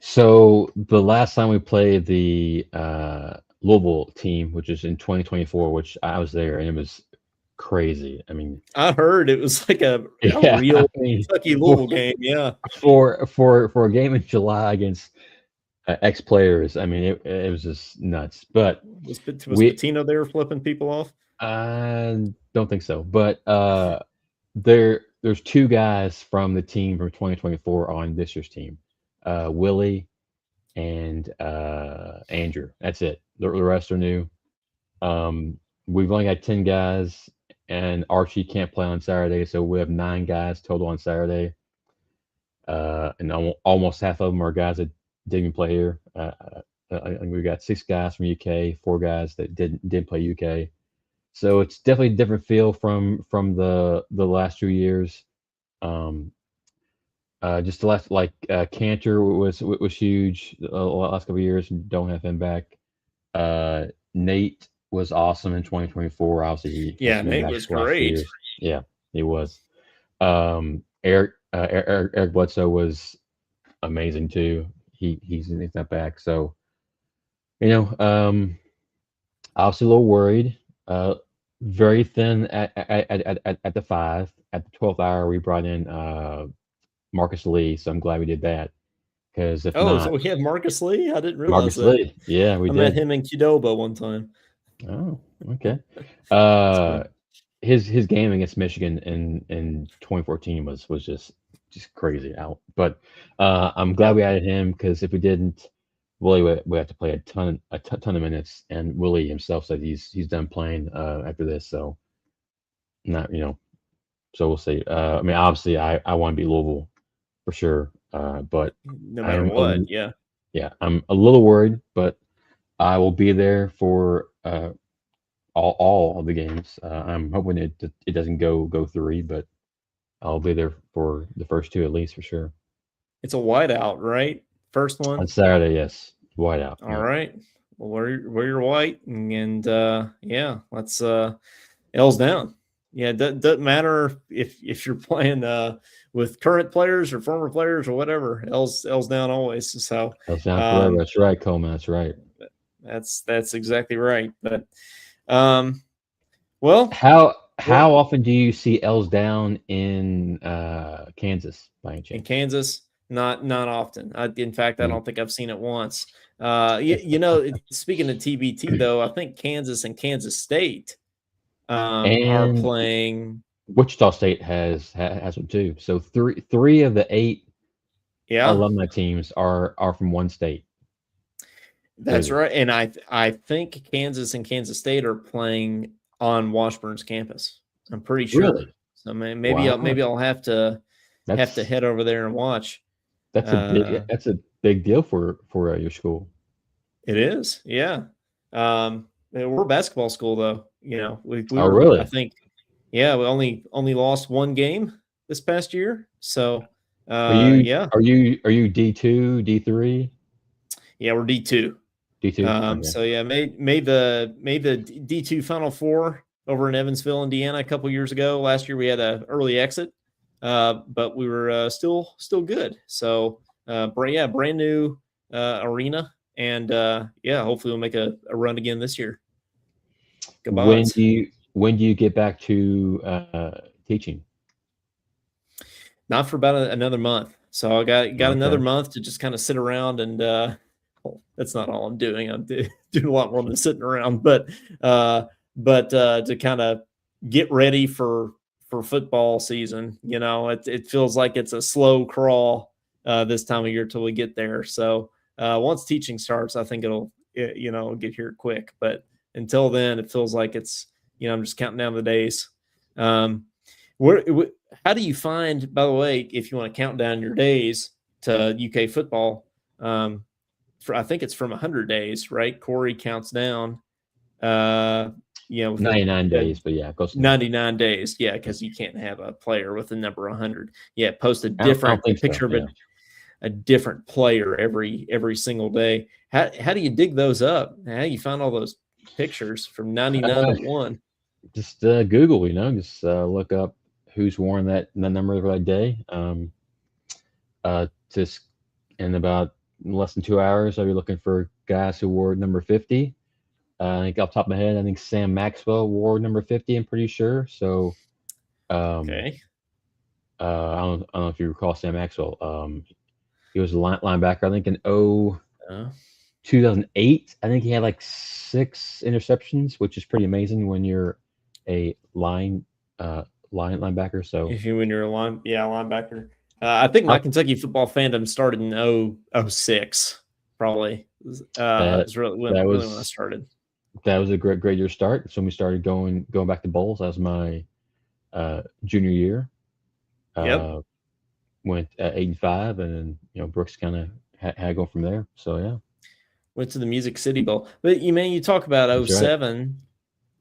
So the last time we played the Louisville team, which is in 2024, which I was there, and it was crazy. I mean, I heard it was like a real Kentucky Louisville game. Yeah, for a game in July against ex players. I mean, it was just nuts. But was Pitino there flipping people off? I don't think so. But there's two guys from the team from 2024 on this year's team, Willie and Andrew. That's it. The rest are new. We've only got 10 guys, and Archie can't play on Saturday, so we have 9 guys total on Saturday. And almost half of them are guys that didn't even play here. We got 6 guys from UK, 4 guys that didn't play UK. So it's definitely a different feel from the last 2 years. Just the last Cantor was huge the last couple of years. Don't have him back. Nate was awesome in 2024. Obviously, Nate was great. Yeah, he was. Eric Bledsoe was amazing too. He's not back, so obviously a little worried. Very thin at the 5. At the 12th hour, we brought in Marcus Lee, so I'm glad we did that. Because so we had Marcus Lee. I didn't realize that. Lee. Yeah, we did. Met him in Qdoba one time. Oh, okay. his game against Michigan in 2014 was just crazy out. But I'm glad we added him because if we didn't, Willie would have to play a ton of minutes, and Willie himself said he's done playing after this. So not so we'll see. I mean, obviously, I want to be Louisville for sure, but no I matter am what. Yeah. yeah, I'm a little worried, but I will be there for all of the games. I'm hoping it doesn't go 3, but I'll be there for the first 2 at least for sure. It's a whiteout, right? First one. On Saturday, yes, whiteout. All right. Well, wear your white, and yeah, let's L's down. Yeah, doesn't matter if you're playing with current players or former players or whatever. L's down always. So L's down forever. That's right, Coleman. That's right. That's exactly right. But well, how often do you see L's down in Kansas by any chance? In Kansas, not often. In fact, I don't think I've seen it once. Speaking of TBT though, I think Kansas and Kansas State are playing. Wichita State has them too. So three of the 8 alumni teams are from one state. That's right, and I think Kansas and Kansas State are playing on Washburn's campus. I'm pretty sure. Really? So maybe I'll have to head over there and watch. That's a big deal for your school. It is, yeah. We're a basketball school though. We were, really? I think, yeah, we only lost 1 game this past year. So are you D2, D3? Yeah, we're D2. D2. Okay. So yeah, made the D2 Final Four over in Evansville, Indiana, a couple years ago. Last year we had an early exit, but we were still good. So brand new arena, and hopefully we'll make a run again this year. When do you get back to teaching? Not for about another month. So I got another month to just kind of sit around and. That's not all I'm doing. I'm doing a lot more than sitting around, but to kind of get ready for football season. It feels like it's a slow crawl this time of year till we get there. So once teaching starts, I think it'll get here quick. But until then, it feels like it's I'm just counting down the days. How do you find, by the way, if you want to count down your days to UK football? I think it's from 100 days, right? Corey counts down, 99 days, but yeah, 99 days. Yeah, because you can't have a player with the number 100. Yeah, post a different picture of a different player every single day. How do you dig those up? How do you find all those pictures from 99 to 1? Just Google, just look up who's worn that number of that day. Just in about less than 2 hours, I'll be looking for guys who wore number 50. I think off the top of my head, I think Sam Maxwell wore number 50. I'm pretty sure. So, okay. I don't know if you recall Sam Maxwell. He was a linebacker. I think in 2008. I think he had like 6 interceptions, which is pretty amazing when you're a linebacker. So when you're a linebacker. I think my Kentucky football fandom started in 06, probably. It's really when I started. That was a great year start. That's when we started going back to bowls. That was my junior year. Yep. Went 8-5, and then Brooks kind of had to go from there. So yeah. Went to the Music City Bowl, but you talk about 07.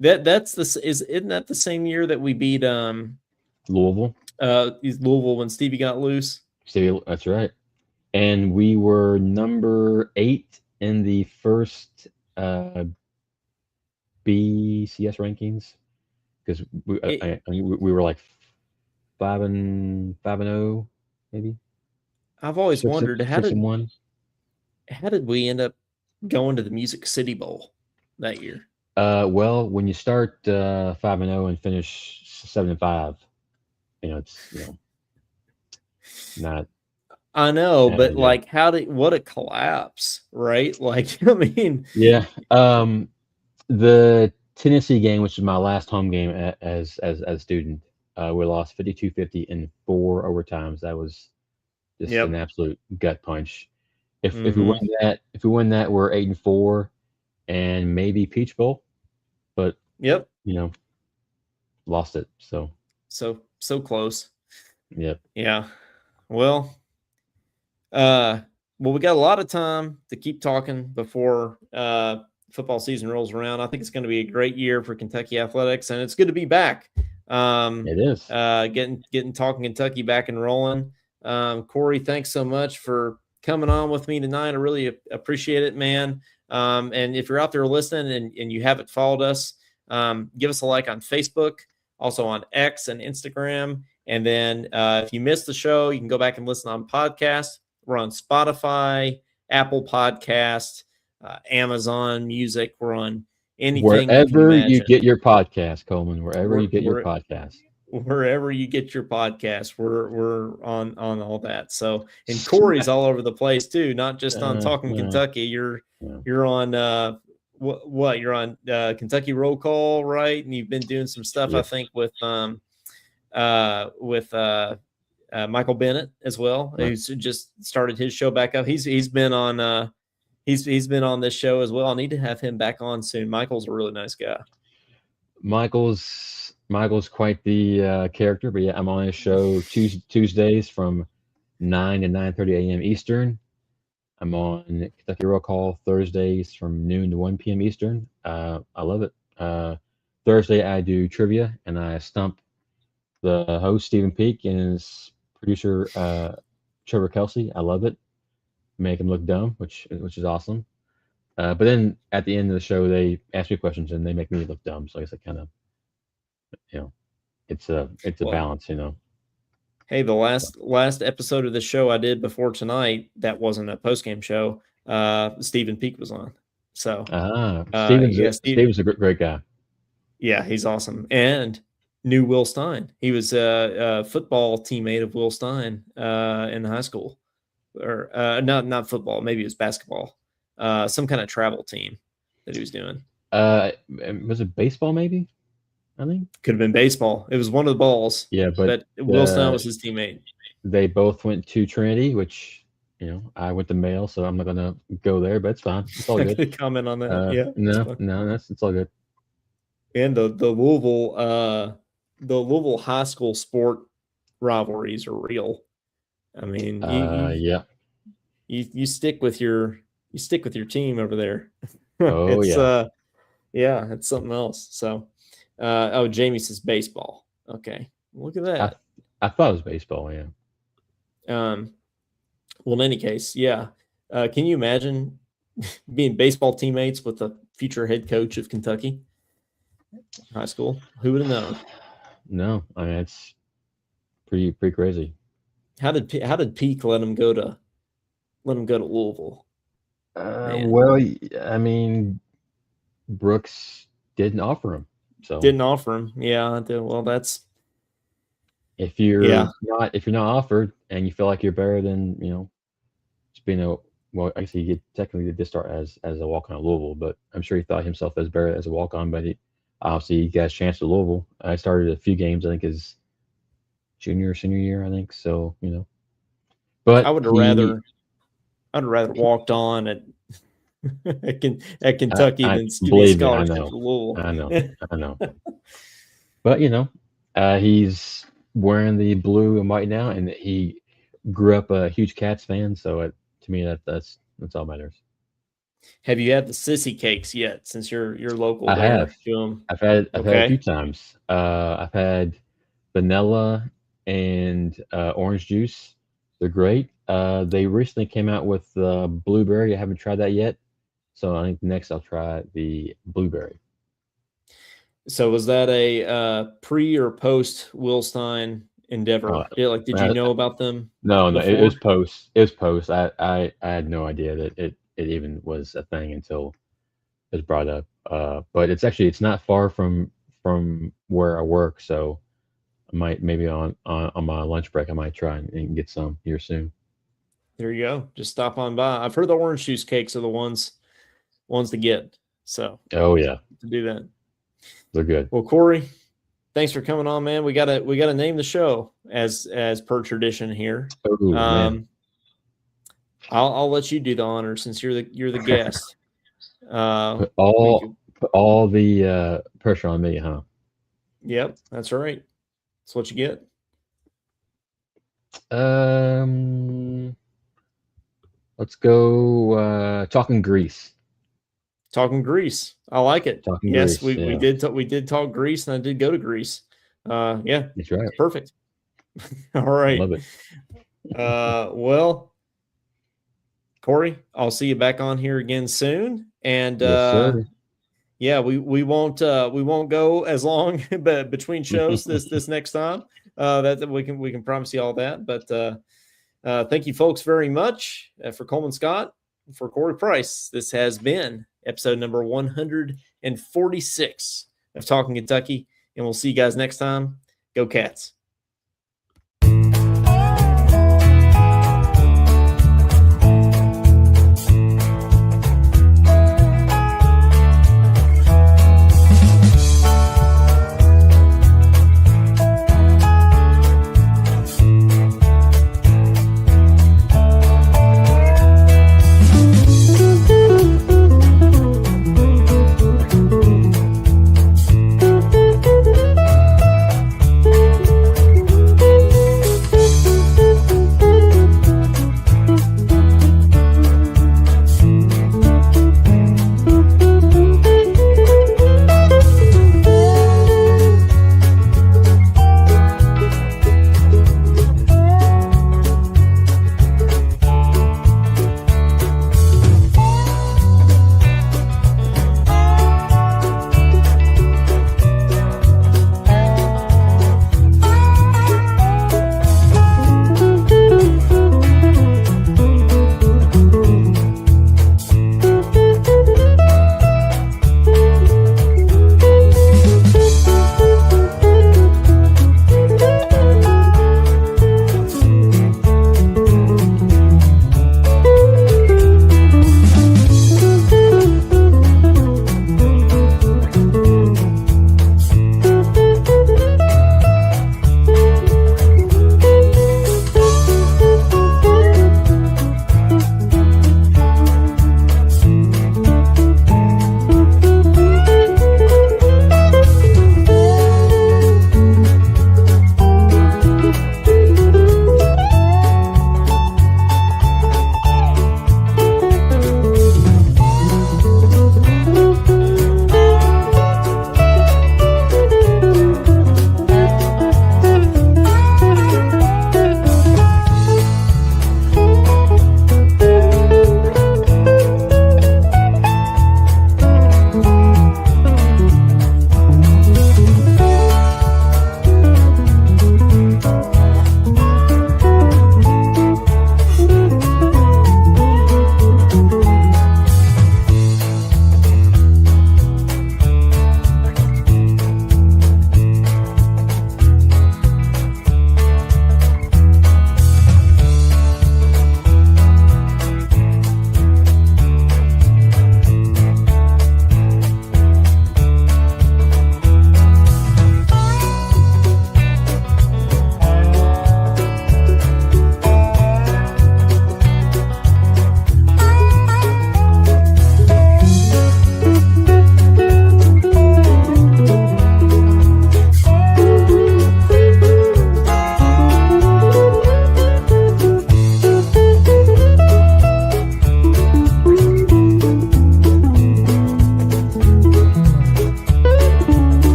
Right. Isn't that the same year that we beat Louisville? Louisville when Stevie got loose. Stevie, that's right. And we were number 8 in the first BCS rankings because we were like 5-0 maybe. I've always wondered how did we end up going to the Music City Bowl that year? Well, when you start 5-0 and finish 7-5. It's not. I know, but like, what a collapse, right? Like, I mean, yeah. The Tennessee game, which is my last home game as a student. We lost 52-50 in 4 overtimes. That was just an Yep. absolute gut punch. If we Mm-hmm. win that, we're 8-4 and maybe Peach Bowl, but Yep. lost it. So So close. yep. Yeah. Well, we got a lot of time to keep talking before football season rolls around. I think it's going to be a great year for Kentucky athletics, and it's good to be back. It is. Getting Talking Kentucky back and rolling. Corey, thanks so much for coming on with me tonight. I really appreciate it, man. And if you're out there listening and you haven't followed us, give us a like on Facebook, also on X and Instagram. And then if you missed the show, you can go back and listen on podcast. We're on Spotify, Apple Podcast, Amazon Music. We're on anything you can Wherever you imagine. get your podcast, Coleman, wherever you get your podcast. Wherever you get your podcast, we're on all that. So, and Corey's all over the place too, not just on Talking Kentucky. You're on what you're on Kentucky Roll Call, right? And you've been doing some stuff, I think, with Michael Bennett as well, who's just started his show back up. He's been on he's been on this show as well. I need to have him back on soon. Michael's a really nice guy. Michael's quite the character, but yeah, I'm on his show Tuesdays from 9 to 9:30 a.m. Eastern. I'm on Kentucky Roll Call Thursdays from noon to 1 p.m. Eastern. I love it. Thursday I do trivia and I stump the host Stephen Peak and his producer Trevor Kelsey. I love it. Make him look dumb, which is awesome. But then at the end of the show, they ask me questions and they make me look dumb. So I guess I kind of, it's a balance, Hey, the last episode of the show I did before tonight, that wasn't a post game show. Stephen Peak was on. So Steven's a great guy. Yeah, he's awesome. And knew Will Stein. He was a football teammate of Will Stein in high school, or not football. Maybe it was basketball. Some kind of travel team that he was doing. Was it baseball? Maybe. I think could have been baseball. It was one of the balls. Yeah, but Will Stein was his teammate. They both went to Trinity, which I went to Male, so I'm not gonna go there, but it's fine. It's all good. Comment on that. No, it's all good. And the Louisville high school sport rivalries are real. I mean, you stick with your team over there. Oh it's something else. So, Jamie says baseball. Okay, look at that. I thought it was baseball. Yeah. Well, in any case, yeah. Can you imagine being baseball teammates with the future head coach of Kentucky high school? Who would have known? No, I mean it's pretty crazy. How did Peak let him go to Louisville? Well, I mean, Brooks didn't offer him. So didn't offer him. Yeah. Well, that's if you're not offered and you feel like you're better than just being I guess he technically did start as a walk on at Louisville, but I'm sure he thought himself as better as a walk on. But obviously he got a chance at Louisville. I started a few games, I think his junior or senior year, I think. So but I would have rather walked on at Kentucky than give me a scholarship to Louisville. I know. But he's wearing the blue and white now, and he grew up a huge Cats fan. So to me, that's all that matters. Have you had the sissy cakes yet? Since you're local, I have. I've had a few times. I've had vanilla and orange juice. They're great. They recently came out with blueberry. I haven't tried that yet. So I think next I'll try the blueberry. So was that a pre or post Will Stein endeavor? Did you know about them? No, it was post. It was post. I had no idea that it even was a thing until it was brought up. But it's not far from where I work, so I might maybe on my lunch break I might try and get some here soon. There you go. Just stop on by. I've heard the orange juice cakes are the ones to get. So oh yeah, to do that. They're good. Well, Corey, thanks for coming on, man. We gotta name the show as per tradition here. Oh, man. I'll let you do the honor since you're the guest. Put all the pressure on me, huh? Yep, that's right. That's what you get. Let's go Talking Grease. Talking Greece. I like it. Talking yes, Grease, we did talk Greece, and I did go to Greece. Yeah, that's right. perfect. All right. Love it. Well, Corey, I'll see you back on here again soon. And Yes, sir. yeah, we won't go as long between shows this next time. That we can promise you all that. But thank you, folks, very much for Coleman Scott, for Corey Price. This has been episode number 146 of Talking Kentucky, and we'll see you guys next time. Go Cats.